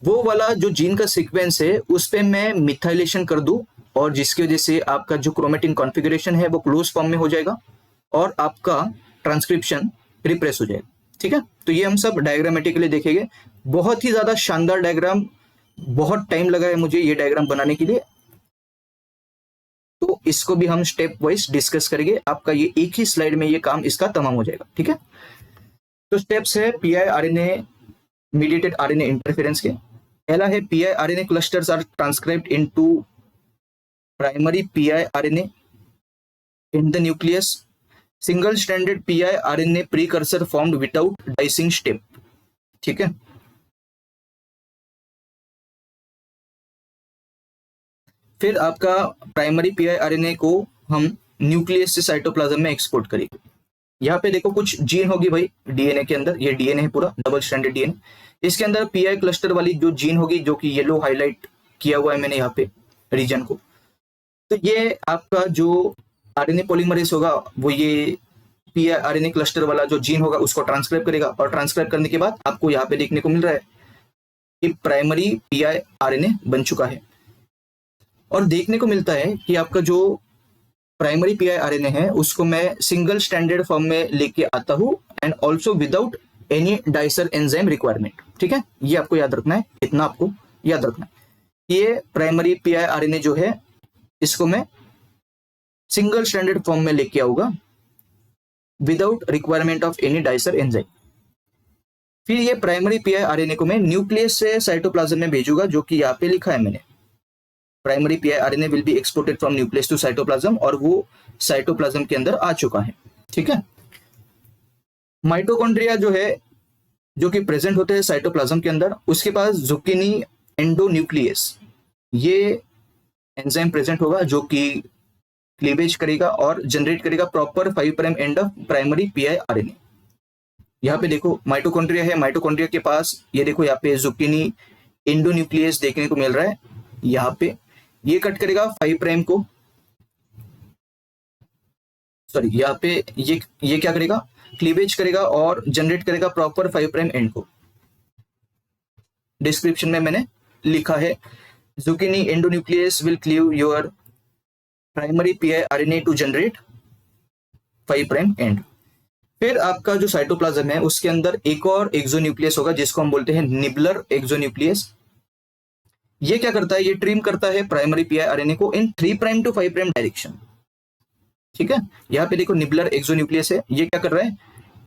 वो वाला जो जीन का सीक्वेंस है उस पे मैं मिथाइलेशन कर दूं, और जिसकी वजह से आपका जो क्रोमेटिन कॉन्फ़िगरेशन है वो क्लोज फॉर्म में हो जाएगा और आपका ट्रांसक्रिप्शन रिप्रेस हो जाएगा, ठीक है। तो ये हम सब डायग्रामेटिकली देखेंगे। बहुत ही ज्यादा शानदार डायग्राम, बहुत टाइम लगा है मुझे ये डायग्राम बनाने के लिए, तो इसको भी हम स्टेप वाइज डिस्कस करेंगे। आपका ये एक ही स्लाइड में ये काम इसका तमाम हो जाएगा, ठीक है। तो स्टेप्स है PIRNA मीडिएटेड RNA इंटरफेरेंस के। पहला है PIRNA clusters are transcribed into primary PIRNA in the nucleus. Single stranded PIRNA precursor formed without dicing step, ठीक है। फिर आपका प्राइमरी PIRNA को हम न्यूक्लियस से साइटोप्लाज्म में एक्सपोर्ट करेंगे। यहाँ पे देखो कुछ जीन होगी भाई DNA के अंदर, ये DNA है पूरा डबल स्ट्रैंडेड DNA। इसके अंदर PI क्लस्टर वाली जो जीन होगी, जो कि येलो हाईलाइट किया हुआ है मैंने यहाँ पे रीजन को, तो ये आपका जो RNA पॉलीमरेज होगा वो ये PIRNA क्लस्टर वाला जो जीन होगा उसको ट्रांसक्राइब करेगा, और ट्रांसक्राइब करने के बाद आपको यहाँ पे देखने को मिल रहा है कि प्राइमरी PIRNA बन चुका है। और देखने को मिलता है कि आपका जो प्राइमरी पीआई आरएनए है उसको मैं सिंगल स्टैंडर्ड फॉर्म में लेके आता हूं and also without any dicer enzyme requirement. ठीक है, ये आपको याद रखना है, इतना आपको याद रखना है। ये प्राइमरी पीआई आरएनए जो है इसको मैं सिंगल स्टैंडर्ड फॉर्म में लेके आऊंगा without requirement of any dicer enzyme. फिर ये प्राइमरी पीआई आरएनए को मैं न्यूक्लियस से साइटोप्लाज्म में भेजूंगा, जो कि यहाँ पे लिखा है मैंने, primary PI RNA will be exported from nucleus to cytoplasm, और वो साइटोप्लाज्म के अंदर आ चुका है। ठीक है, माइटोकॉन्ड्रिया जो है जो कि प्रेजेंट होते हैं साइटोप्लाज्म के अंदर, उसके पास जुकिनी एंडोन्यूक्लियस ये एंजाइम प्रेजेंट होगा जो कि क्लीवेज करेगा और जनरेट करेगा proper 5 prime end of primary PI RNA. यहाँ पे देखो माइटोकॉन्ड्रिया है, माइटोकॉन्ड्रिया के पास ये देखो यहाँ पे जुकिनी एंडोन्यूक्लियस देखने को मिल रहा है। यहाँ पे ये कट करेगा 5 प्राइम को, सॉरी यहाँ पे ये क्या करेगा, क्लीवेज करेगा और जनरेट करेगा प्रॉपर 5 प्राइम एंड को। डिस्क्रिप्शन में मैंने लिखा है zucchini endonuclease will cleave your primary PI RNA to generate 5 prime end. फिर आपका जो साइटोप्लाज्म है उसके अंदर एक और एक्सोन्यूक्लियस होगा जिसको हम बोलते हैं निबलर एक्सोन्यूक्लियस। ये क्या करता है, ये ट्रिम करता है प्राइमरी पीआई आरएनए को इन 3 प्राइम टू 5 प्राइम डायरेक्शन। ठीक है, यहाँ पे देखो निबलर एक्सोन्यूक्लियस है, ये क्या कर रहा है,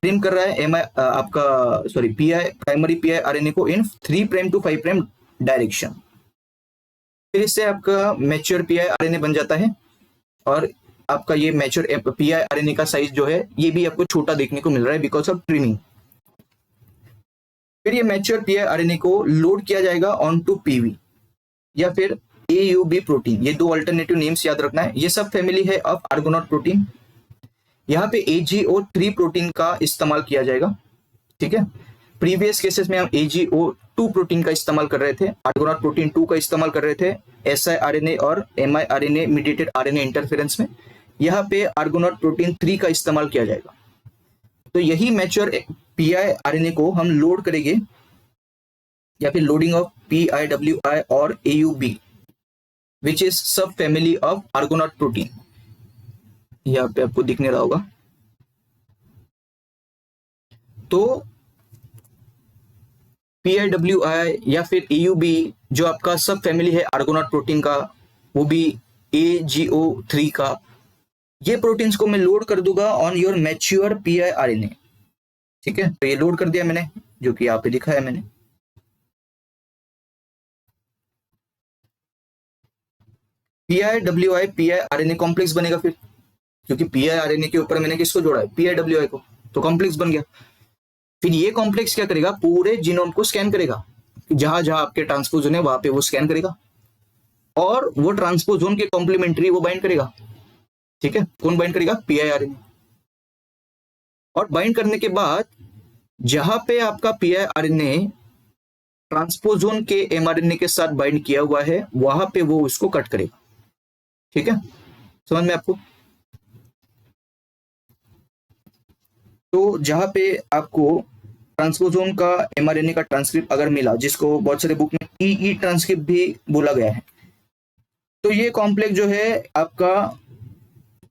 ट्रिम कर रहा है पीआई प्राइमरी पीआई आरएनए को इन 3 प्राइम टू 5 प्राइम डायरेक्शन। फिर इससे आपका मैच्योर पीआई आरएनए बन जाता है और आपका ये मैच्योर पीआई आरएनए का साइज जो है ये भी आपको छोटा देखने को मिल रहा है बिकॉज ऑफ ट्रिमिंग। फिर ये मैच्योर पीआई आरएनए को लोड किया जाएगा ऑन टू पीवी या फिर AUB प्रोटीन। ये दो अल्टरनेटिव नेम्स याद रखना है। ये सब फैमिली है ऑफ आर्गोनॉट प्रोटीन। यहाँ पे AGO3 प्रोटीन का इस्तेमाल किया जाएगा। ठीक है, प्रीवियस केसेस में हम AGO2 प्रोटीन का इस्तेमाल कर रहे थे, आर्गोनॉट प्रोटीन 2 का इस्तेमाल कर रहे थे siRNA और miRNA मीडिएटेड RNA इंटरफेरेंस में। यहाँ पे आर्गोनॉट प्रोटीन 3 का इस्तेमाल किया जाएगा। तो यही मैच्योर पीआई आरएनए को हम लोड करेंगे या फिर लोडिंग ऑफ PIWI और AUB विच इज सब फैमिली ऑफ आर्गोनॉट प्रोटीन। यहाँ पे आपको दिखने रहा होगा। तो PIWI या फिर AUB जो आपका सब फैमिली है आर्गोनॉट प्रोटीन का, वो भी AGO3 का, ये प्रोटीन्स को मैं लोड कर दूंगा on your mature pi RNA. ठीक है, तो ये लोड कर दिया मैंने, जो कि यहाँ पे दिखा है मैंने। PIWI पीआई आरएनए कॉम्प्लेक्स बनेगा फिर, क्योंकि पीआई आरएनए के ऊपर मैंने किसको जोड़ा है, PIWI को, तो कॉम्प्लेक्स बन गया। फिर ये कॉम्प्लेक्स क्या करेगा, पूरे जीनोम को स्कैन करेगा, जहां जहां आपके ट्रांसपोजोन है वहां पे वो स्कैन करेगा और वो ट्रांसपोजोन के कॉम्प्लीमेंट्री वो बाइंड करेगा। ठीक है, कौन बाइंड करेगा, पीआई आरएनए। और बाइंड करने के बाद जहां पे आपका पीआई आरएनए ट्रांसपोजोन के एमआरएनए के साथ बाइंड किया हुआ है वहां पे वो उसको कट करेगा। ठीक है, समझ में आपको। तो जहां पे आपको ट्रांसपोजोन का एमआरएनए का ट्रांसक्रिप्ट अगर मिला, जिसको बहुत सारे बुक में TE ट्रांसक्रिप्ट भी बोला गया है, तो ये कॉम्प्लेक्स जो है आपका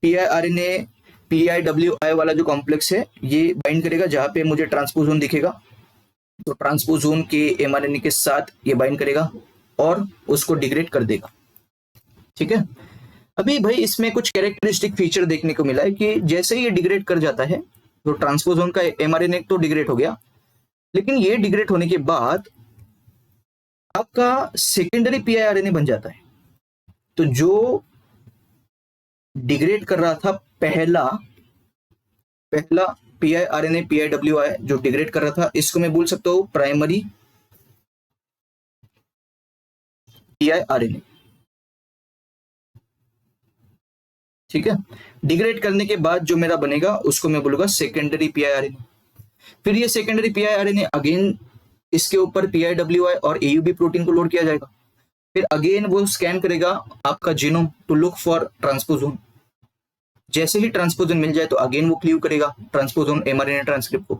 पीआई आरएनए PIWI वाला जो कॉम्प्लेक्स है ये बाइंड करेगा जहां पे मुझे ट्रांसपोजोन दिखेगा। तो ट्रांसपोजोन के एमआरएनए के साथ ये बाइंड करेगा और उसको डिग्रेड कर देगा। ठीक है, अभी भाई इसमें कुछ कैरेक्टरिस्टिक फीचर देखने को मिला है कि जैसे ही ये डिग्रेड कर जाता है तो ट्रांसपोजोन का एमआरएनए तो डिग्रेड हो गया, लेकिन ये डिग्रेड होने के बाद आपका सेकेंडरी पीआई आरएनए बन जाता है। तो जो डिग्रेड कर रहा था पहला पीआई आरएनए PIWI जो डिग्रेड कर रहा था, इसको मैं बोल सकता हूं प्राइमरी पीआई आरएनए। ठीक है, डिग्रेड करने के बाद जो मेरा बनेगा उसको मैं बोलूंगा सेकेंडरी पीआई आरएनए। फिर ये सेकेंडरी पीआई आरएनए अगेन इसके ऊपर PIWI और AUB प्रोटीन को लोड किया जाएगा। फिर अगेन वो स्कैन करेगा आपका genome to look for transposon. जैसे ही ट्रांसपोजन मिल जाए तो अगेन वो क्लीव करेगा ट्रांसपोजोन एमआरएनए ट्रांसक्रिप्ट को।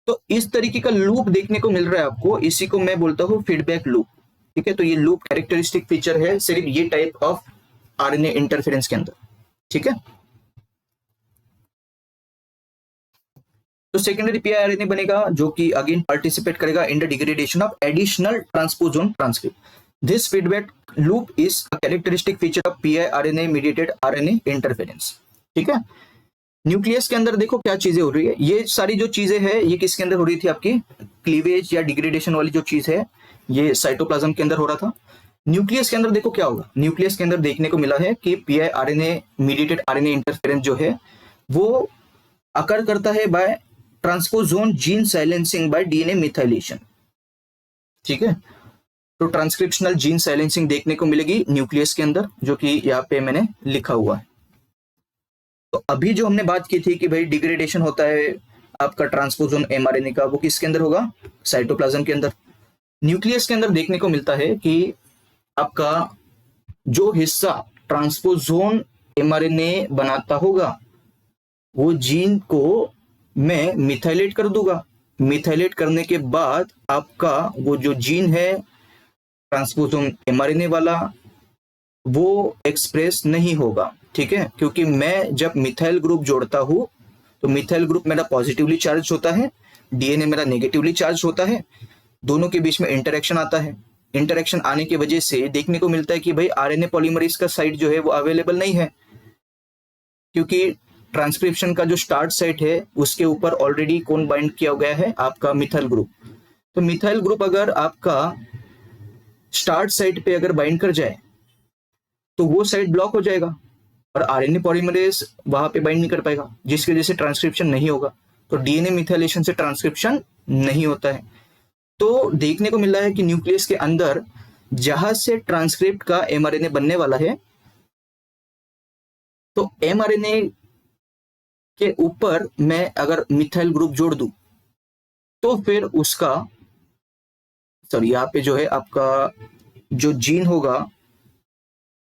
तो इस तरीके का लूप देखने को मिल रहा है आपको, इसी को मैं बोलता हूँ फीडबैक लूप। ठीक है, तो ये लूप कैरेक्टरिस्टिक फीचर है सिर्फ ये टाइप ऑफ आरएनए इंटरफेरेंस के अंदर। ठीक है, तो सेकेंडरी पीआईआरएनए बनेगा जो कि अगेन पार्टिसिपेट करेगा in the degradation of additional transposon transcript. This feedback loop is a characteristic feature of piRNA mediated RNA interference. ठीक है, न्यूक्लियस के अंदर देखो क्या चीजें हो रही है, ये सारी जो चीजें हैं ये किसके अंदर हो रही थी, आपकी क्लीवेज या डिग्रेडेशन वाली जो चीज है ये साइटोप्लाज्म के अंदर हो रहा था। न्यूक्लियस के अंदर देखो क्या होगा, न्यूक्लियस के अंदर देखने को मिला है कि पीआईआरएनए मीडिएटेड आरएनए इंटरफेरेंस जो है वो अकर करता है by transposon gene silencing by DNA methylation. ठीक है, तो ट्रांसक्रिप्शनल जीन साइलेंसिंग देखने को मिलेगी न्यूक्लियस के अंदर, जो कि यहाँ पे मैंने लिखा हुआ है। तो अभी जो हमने बात की थी कि भाई डिग्रेडेशन होता है आपका ट्रांसपोजोन एमआरएनए का, वो किसके अंदर होगा, साइटोप्लाज्म के अंदर। न्यूक्लियस के अंदर देखने को मिलता है कि आपका जो हिस्सा ट्रांसपोजोन एमआरएनए बनाता होगा वो जीन को मैं मिथाइलेट कर दूंगा। मिथाइलेट करने के बाद आपका वो जो जीन है ट्रांसपोजोन एमआरएनए वाला वो एक्सप्रेस नहीं होगा। ठीक है, क्योंकि मैं जब मिथाइल ग्रुप जोड़ता हूं तो मिथाइल ग्रुप मेरा पॉजिटिवली चार्ज होता है, डीएनए मेरा नेगेटिवली चार्ज होता है, दोनों के बीच में इंटरेक्शन आता है। इंटरेक्शन आने की वजह से देखने को मिलता है कि भाई आरएनए पॉलीमरेज का साइट जो है वो अवेलेबल नहीं है, क्योंकि ट्रांसक्रिप्शन का जो स्टार्ट साइट है उसके ऊपर ऑलरेडी कौन बाइंड किया गया है, आपका मिथाइल ग्रुप। तो मिथाइल ग्रुप अगर आपका स्टार्ट साइट पे अगर बाइंड कर जाए तो वो साइट ब्लॉक हो जाएगा और आरएनए पॉलीमरेज वहां पे बाइंड नहीं कर पाएगा, जिसकी वजह से ट्रांसक्रिप्शन नहीं होगा। तो डीएनए मिथाइलेशन से ट्रांसक्रिप्शन नहीं होता है। तो देखने को मिल रहा है कि न्यूक्लियस के अंदर जहां से ट्रांसक्रिप्ट का एमआरएनए बनने वाला है, तो एमआरएनए के ऊपर मैं अगर मिथाइल ग्रुप जोड़ दूं तो फिर उसका यहाँ पे जो है आपका जो जीन होगा,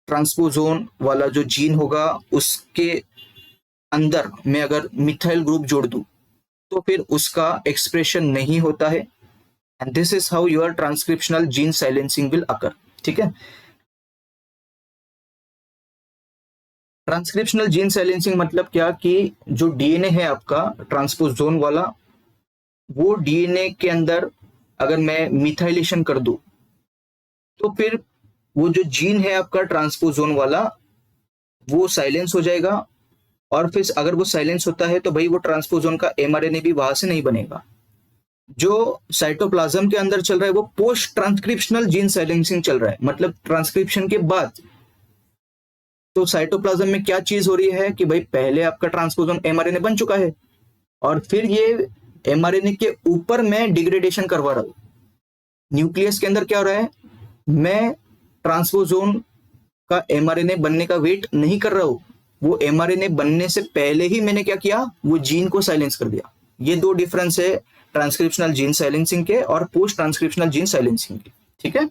ट्रांसपोजोन वाला जो जीन होगा उसके अंदर मैं अगर मिथाइल ग्रुप जोड़ दूं तो फिर उसका एक्सप्रेशन नहीं होता है। And this is how your transcriptional gene silencing will occur. ठीक है, ट्रांसक्रिप्शनल जीन साइलेंसिंग मतलब क्या कि जो डीएनए है आपका ट्रांसपोजोन वाला, वो डीएनए के अंदर अगर मैं मिथाइलेशन कर दूं तो फिर वो जो जीन है आपका ट्रांसपोजोन वाला वो साइलेंस हो जाएगा। और फिर अगर वो साइलेंस होता है तो भाई वो ट्रांसपोजोन का एमआरएनए भी वहां से नहीं बनेगा। जो साइटोप्लाज्म के अंदर चल रहा है वो पोस्ट ट्रांसक्रिप्शनल जीन साइलेंसिंग चल रहा है, मतलब ट्रांसक्रिप्शन के बाद। तो साइटोप्लाज्म में क्या चीज हो रही है कि भाई पहले आपका ट्रांसपोजोन एमआरएनए बन चुका है और फिर ये एमआरएनए के ऊपर मैं डिग्रेडेशन करवा रहा हूं। न्यूक्लियस के अंदर क्या हो रहा है, मैं ट्रांसपोजोन का एमआरएनए बनने का वेट नहीं कर रहा हूं, वो एमआरएनए बनने से पहले ही मैंने क्या किया, वो जीन को साइलेंस कर दिया। ये दो डिफरेंस है ट्रांसक्रिप्शनल जीन साइलेंसिंग के और पोस्ट ट्रांसक्रिप्शनल जीन साइलेंसिंग के। ठीक है,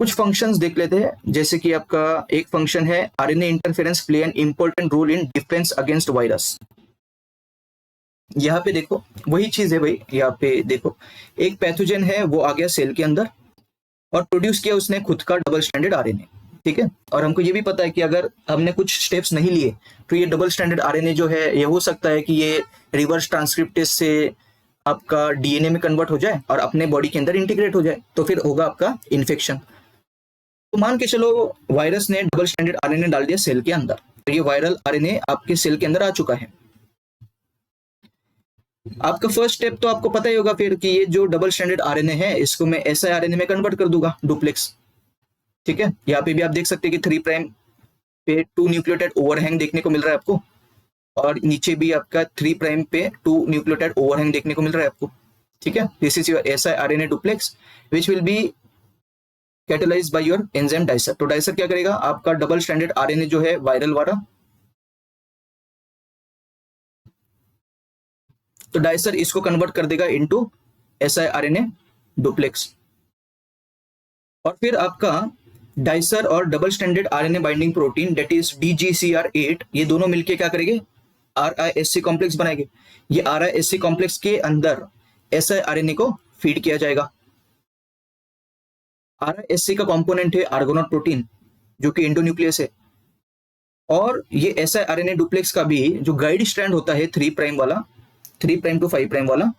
कुछ फंक्शंस देख लेते हैं, जैसे कि आपका एक फंक्शन है RNA interference play an important role in defence against virus. यहाँ पे देखो वही चीज है भाई, यहाँ पे देखो एक पैथोजन है वो आ गया सेल के अंदर और प्रोड्यूस किया उसने खुद का डबल स्टैंडर्ड आरएनए। ठीक है, और हमको ये भी पता है कि अगर हमने कुछ स्टेप्स नहीं लिए तो ये डबल स्टैंडर्ड आरएनए जो है ये हो सकता है कि ये रिवर्स ट्रांसक्रिप्टेज से आपका डीएनए में कन्वर्ट हो जाए और अपने बॉडी के अंदर इंटीग्रेट हो जाए, तो फिर होगा आपका इन्फेक्शन। तो मान के चलो वायरस ने डबल स्टैंडर्ड आरएनए डाल दिया सेल के अंदर, तो ये वायरल आरएनए आपके सेल के अंदर आ चुका है। आपका फर्स्ट स्टेप तो आपको पता ही होगा फिर कि ये जो डबल स्टैंडर्ड आरएनए है इसको मैं एसआई आरएनए में कन्वर्ट कर दूंगा, डुप्लेक्स। ठीक है, यहाँ पे भी आप देख सकते हैं कि 3 प्राइम पे 2 न्यूक्लियोटाइड ओवरहैंग देखने को मिल रहा है आपको, और नीचे भी आपका 3 प्राइम पे 2 न्यूक्लियोटाइड ओवरहैंग देखने को मिल रहा है आपको। ठीक है, this is your SI RNA duplex which will be catalysed by your enzyme dicer. तो डाइसर क्या करेगा, आपका डबल स्टैंडर्ड आरएनए जो है वायरल वाला, तो डाइसर इसको कन्वर्ट कर देगा इनटू एसआई आरएनए डुप्लेक्स। और फिर आपका डाइसर और double standard RNA binding protein that is DGCR8 ये दोनों मिलके क्या करेंगे, RISC कॉम्प्लेक्स बनाएंगे। ये RISC कॉम्प्लेक्स के अंदर एसआई आरएनए को फीड किया जाएगा। RISC का कंपोनेंट है आर्गोनॉट प्रोटीन जो कि एंडोन्यूक्लियस है, और ये siRNA डुप्लेक्स का भी जो गाइड स्ट्रैंड होता है 3 प्राइम वाला, 3 प्राइम टू 5 प्राइम वाला,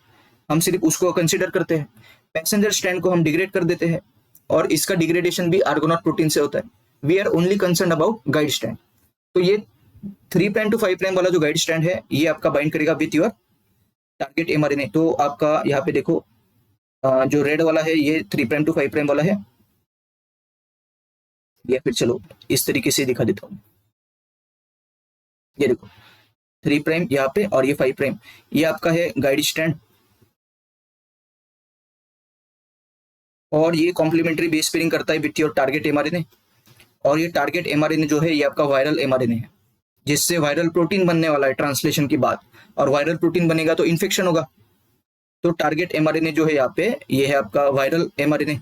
हम सिर्फ उसको कंसिडर करते हैं। पैसेंजर स्ट्रैंड को हम डिग्रेड कर देते हैं, और इसका डिग्रेडेशन भी आर्गोनॉट प्रोटीन से होता है। We are only concern about guide strand. तो ये 3 प्राइम टू 5 प्राइम वाला जो गाइड स्ट्रैंड है, ये आपका बाइंड करेगा विथ योर टारगेट mRNA। तो आपका यहाँ पे देखो जो रेड वाला है ये 3 प्राइम टू 5 प्राइम वाला है, या फिर चलो इस तरीके से दिखा देता हूँ। ये देखो 3 प्राइम यहाँ पे, और ये 5 प्राइम, ये आपका है गाइड स्ट्रैंड, और ये कॉम्प्लीमेंट्री बेस पेयरिंग करता है विथ योर टारगेट mRNA। और ये टारगेट mRNA जो है ये आपका वायरल mRNA है, जिससे वायरल प्रोटीन बनने वाला है ट्रांसलेशन के बाद, और वायरल प्रोटीन बनेगा तो इन्फेक्शन होगा। तो टारगेट mRNA जो है यहाँ पे ये है आपका वायरल mRNA।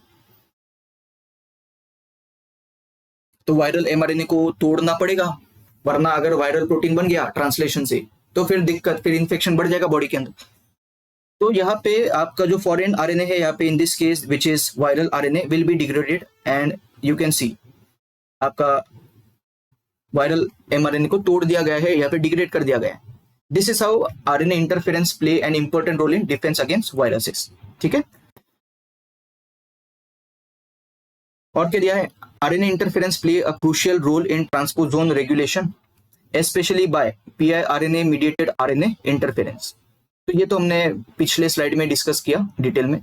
तो वायरल mRNA को तोड़ना पड़ेगा, वरना अगर वायरल प्रोटीन बन गया ट्रांसलेशन से तो फिर दिक्कत, फिर इन्फेक्शन बढ़ जाएगा बॉडी के अंदर। तो यहाँ पे आपका जो फॉरेन RNA है यहाँ पे in this case which is viral RNA will be degraded, and you can see आपका वायरल mRNA को तोड़ दिया गया है, यहाँ पे डिग्रेड कर दिया गया है। This is how RNA interference play an important role in defence against viruses. ठीक है, और क्या दिया है, RNA interference play a crucial role in transposon regulation especially by PIRNA mediated RNA interference. तो ये तो हमने पिछले स्लाइड में डिस्कस किया डिटेल में।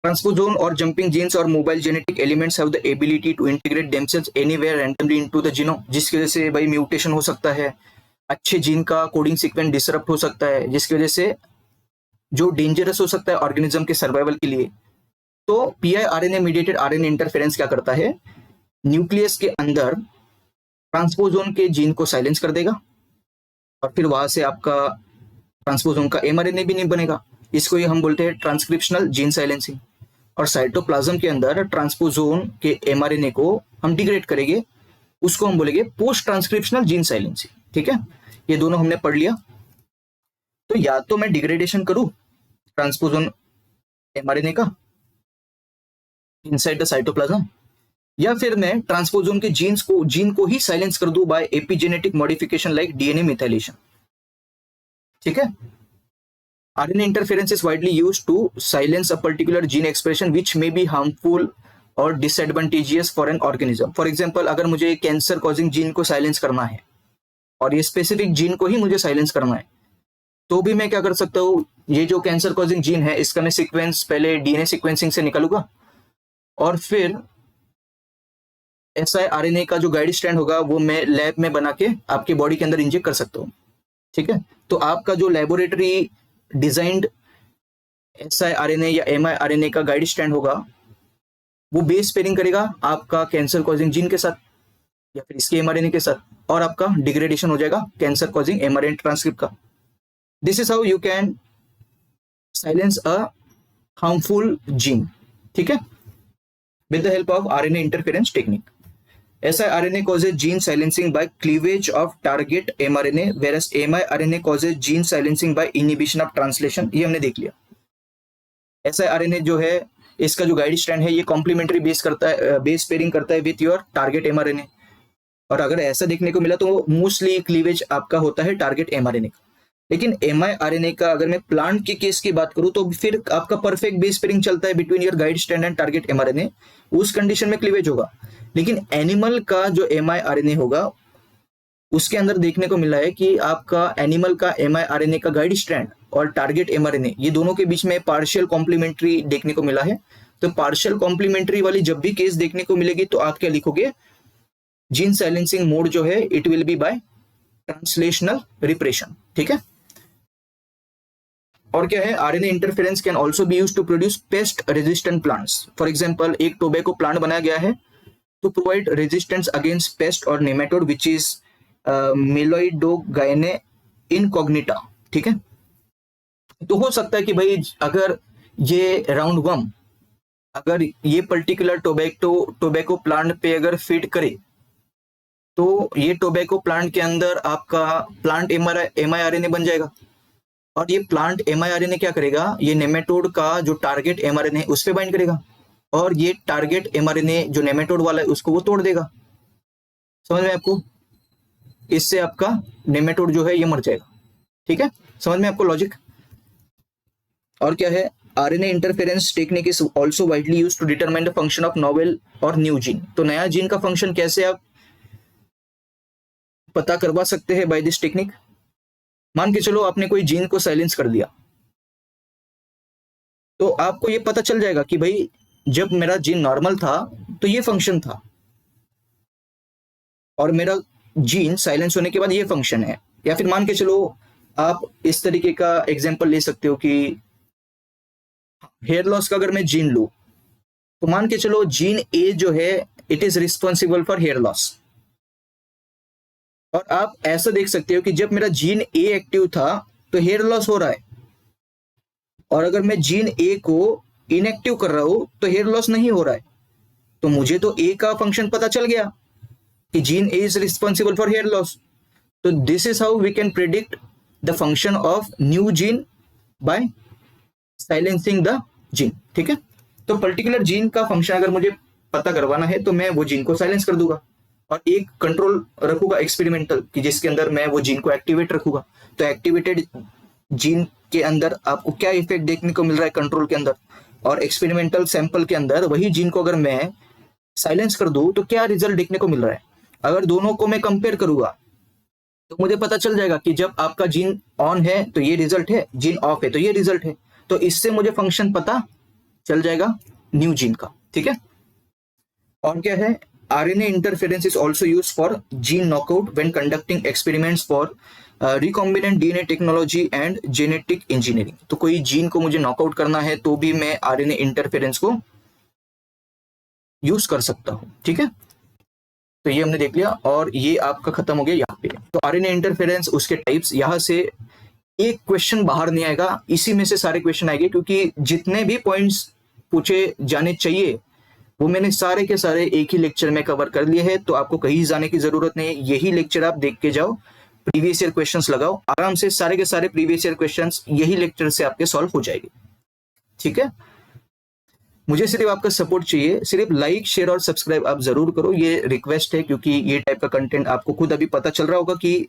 ट्रांसपोजोन और जंपिंग जीन्स और mobile genetic elements have the ability to integrate themselves anywhere randomly into the genome, जिसकी वजह से भाई म्यूटेशन हो सकता है, अच्छे जीन का कोडिंग सीक्वेंस डिसरप्ट हो सकता है, जिसकी वजह से जो डेंजरस हो सकता है ऑर्गेनिज्म के सर्वाइवल के लिए। तो PIRNA मीडिएटेड RNA इंटरफेरेंस क्या करता है, न्यूक्लियस के अंदर ट्रांसपोजोन के जीन को साइलेंस कर देगा, और फिर वहां से आपका ट्रांसपोजोन का mRNA भी नहीं बनेगा। इसको ही हम बोलते हैं ट्रांसक्रिप्शनल जीन साइलेंसिंग। और साइटोप्लाज्म के अंदर ट्रांसपोजोन के mRNA को हम डिग्रेड करेंगे, उसको हम बोलेंगे पोस्ट ट्रांसक्रिप्शनल जीन साइलेंसिंग। ठीक है, ये दोनों हमने पढ़ लिया। तो या तो मैं डिग्रेडेशन करूं ट्रांसपोजोन mRNA का इनसाइड द साइटोप्लाज्म, या फिर मैं ट्रांसपोजोन के जीन को ही साइलेंस कर दूं by epigenetic modification like DNA methylation. ठीक है, RNA interference is widely used to silence a particular gene expression which may be harmful or disadvantageous for an organism. For example, अगर मुझे कैंसर कॉजिंग जीन को silence करना है, और ये specific gene को ही मुझे साइलेंस करना है, तो भी मैं क्या कर सकता हूँ, ये जो कैंसर कॉजिंग जीन है इसका मैं सीक्वेंस पहले DNA सीक्वेंसिंग से निकालूंगा, और फिर siRNA का जो गाइड स्ट्रैंड होगा वो मैं लैब में बना के आपके बॉडी के अंदर इंजेक्ट कर सकता हूँ। ठीक है, तो आपका जो लेबोरेटरी डिजाइंड siRNA या miRNA का गाइड स्ट्रैंड होगा वो बेस पेयरिंग करेगा आपका कैंसर कॉजिंग जीन के साथ या फिर इसके mRNA के साथ, और आपका डिग्रेडेशन हो जाएगा कैंसर कॉजिंग mRNA ट्रांसक्रिप्ट का। This is how you can silence a harmful gene. ठीक है, with the help of RNA interference technique. siRNA causes gene silencing by cleavage of target mRNA, whereas miRNA causes gene silencing by inhibition of translation। ये हमने देख लिया। siRNA जो है इसका जो गाइड स्ट्रैंड है ये कॉम्प्लीमेंट्री बेस पेयरिंग करता है विथ योर टारगेट mRNA, और अगर ऐसा देखने को मिला तो मोस्टली क्लीवेज आपका होता है टारगेट mRNA का। लेकिन miRNA का अगर मैं प्लांट के केस की बात करूं तो फिर आपका परफेक्ट बेस पेयरिंग चलता है between your guide strand and target mRNA, उस कंडीशन में क्लीवेज होगा। लेकिन एनिमल का जो miRNA होगा उसके अंदर देखने को मिला है कि आपका एनिमल का miRNA का गाइड स्ट्रैंड और टारगेट mRNA ये दोनों के बीच में पार्शियल कॉम्प्लीमेंट्री देखने को मिला है। तो पार्शियल कॉम्प्लीमेंट्री वाली जब भी केस देखने को मिलेगी तो आप क्या लिखोगे, जीन साइलेंसिंग मोड जो है it will be by translational repression. ठीक है, और क्या है, RNA interference can also be used to produce pest resistant plants. For example एक टोबैको प्लांट बनाया गया है to provide resistance against pest और nematode which is Meloidogyne incognita. ठीक है, तो हो सकता है कि भाई अगर ये राउंड वर्म अगर ये पर्टिकुलर टोबैको प्लांट पे अगर फीड करे तो ये टोबैको प्लांट के अंदर आपका प्लांट mRNA बन जाएगा, और ये प्लांट mRNA क्या करेगा, ये नेमेटोड का जो टारगेट mRNA उस पे बाइंड करेगा और ये टारगेट mRNA जो नेमेटोड वाला है उसको वो तोड़ देगा। समझ में आपको? इससे आपका नेमेटोड जो है ये मर जाएगा। ठीक है, समझ में आपको लॉजिक? और क्या है, RNA interference technique is also widely use to determine the function of novel और न्यू जीन। तो नया जीन का फंक्शन कैसे आप पता करवा सकते हैं बाय दिस टेक्निक। मान के चलो आपने कोई जीन को साइलेंस कर दिया, तो आपको ये पता चल जाएगा कि भाई जब मेरा जीन नॉर्मल था तो ये फंक्शन था, और मेरा जीन साइलेंस होने के बाद ये फंक्शन है। या फिर मान के चलो आप इस तरीके का एग्जांपल ले सकते हो कि हेयर लॉस का अगर मैं जीन लूं, तो मान के चलो जीन ए जो है it is responsible for hair loss, और आप ऐसा देख सकते हो कि जब मेरा जीन ए एक्टिव था तो हेयर लॉस हो रहा है, और अगर मैं जीन ए को इनएक्टिव कर रहा हूं तो हेयर लॉस नहीं हो रहा है। तो मुझे तो ए का फंक्शन पता चल गया कि gene A is responsible for hair loss. तो this is how we can predict the function of new gene by silencing the gene. ठीक है, तो पर्टिकुलर जीन का फंक्शन अगर मुझे पता करवाना है तो मैं वो जीन को साइलेंस कर दूंगा और एक कंट्रोल रखूंगा एक्सपेरिमेंटल कि जिसके अंदर मैं वो जीन को एक्टिवेट रखूंगा। तो एक्टिवेटेड जीन के अंदर आपको क्या इफेक्ट देखने को मिल रहा है कंट्रोल के अंदर, और एक्सपेरिमेंटल सैंपल के अंदर वही जीन को अगर मैं साइलेंस कर दूं तो क्या रिजल्ट देखने को मिल रहा है। अगर दोनों को मैं कंपेयर करूंगा तो मुझे पता चल जाएगा कि जब आपका जीन ऑन है तो ये रिजल्ट है, जीन ऑफ है तो ये रिजल्ट है। तो इससे मुझे फंक्शन पता चल जाएगा न्यू जीन का। ठीक है, और क्या है, RNA interference is also used for gene knockout when conducting experiments for recombinant DNA technology and genetic engineering। तो कोई जीन को मुझे नॉकआउट करना है तो भी मैं RNA इंटरफेरेंस को यूज कर सकता हूं। ठीक है, तो ये हमने देख लिया और ये आपका खत्म हो गया यहाँ पे। तो RNA इंटरफेरेंस, उसके टाइप्स, यहाँ से एक क्वेश्चन बाहर नहीं आएगा, इसी में से सारे क्वेश्चन आएंगे, क्योंकि जितने भी पॉइंट्स पूछे जाने चाहिए वो मैंने सारे के सारे एक ही लेक्चर में कवर कर लिए हैं। तो आपको कहीं जाने की जरूरत नहीं है, यही लेक्चर आप देख के जाओ, प्रीवियस ईयर क्वेश्चंस लगाओ आराम से, सारे के सारे प्रीवियस ईयर क्वेश्चंस यही लेक्चर से आपके सॉल्व हो जाएंगे। ठीक है, मुझे सिर्फ आपका सपोर्ट चाहिए, सिर्फ लाइक शेयर और सब्सक्राइब आप जरूर करो, ये रिक्वेस्ट है, क्योंकि ये टाइप का कंटेंट आपको खुद अभी पता चल रहा होगा कि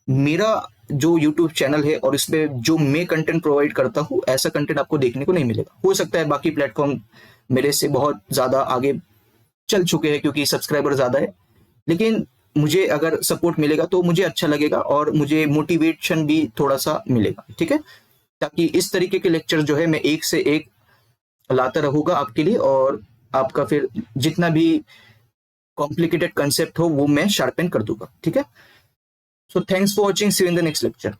मेरा जो यूट्यूब चैनल है और इसमें जो मैं कंटेंट प्रोवाइड करता हूँ ऐसा कंटेंट आपको देखने को नहीं मिलेगा। हो सकता है बाकी प्लेटफॉर्म मेरे से बहुत ज्यादा आगे चल चुके हैं क्योंकि सब्सक्राइबर ज्यादा है, लेकिन मुझे अगर सपोर्ट मिलेगा तो मुझे अच्छा लगेगा और मुझे मोटिवेशन भी थोड़ा सा मिलेगा। ठीक है, ताकि इस तरीके के लेक्चर जो है मैं एक से एक लाता रहूंगा आपके लिए, और आपका फिर जितना भी कॉम्प्लिकेटेड कंसेप्ट हो वो मैं शार्पन कर दूंगा। ठीक है, so thanks for watching, see you in the next lecture.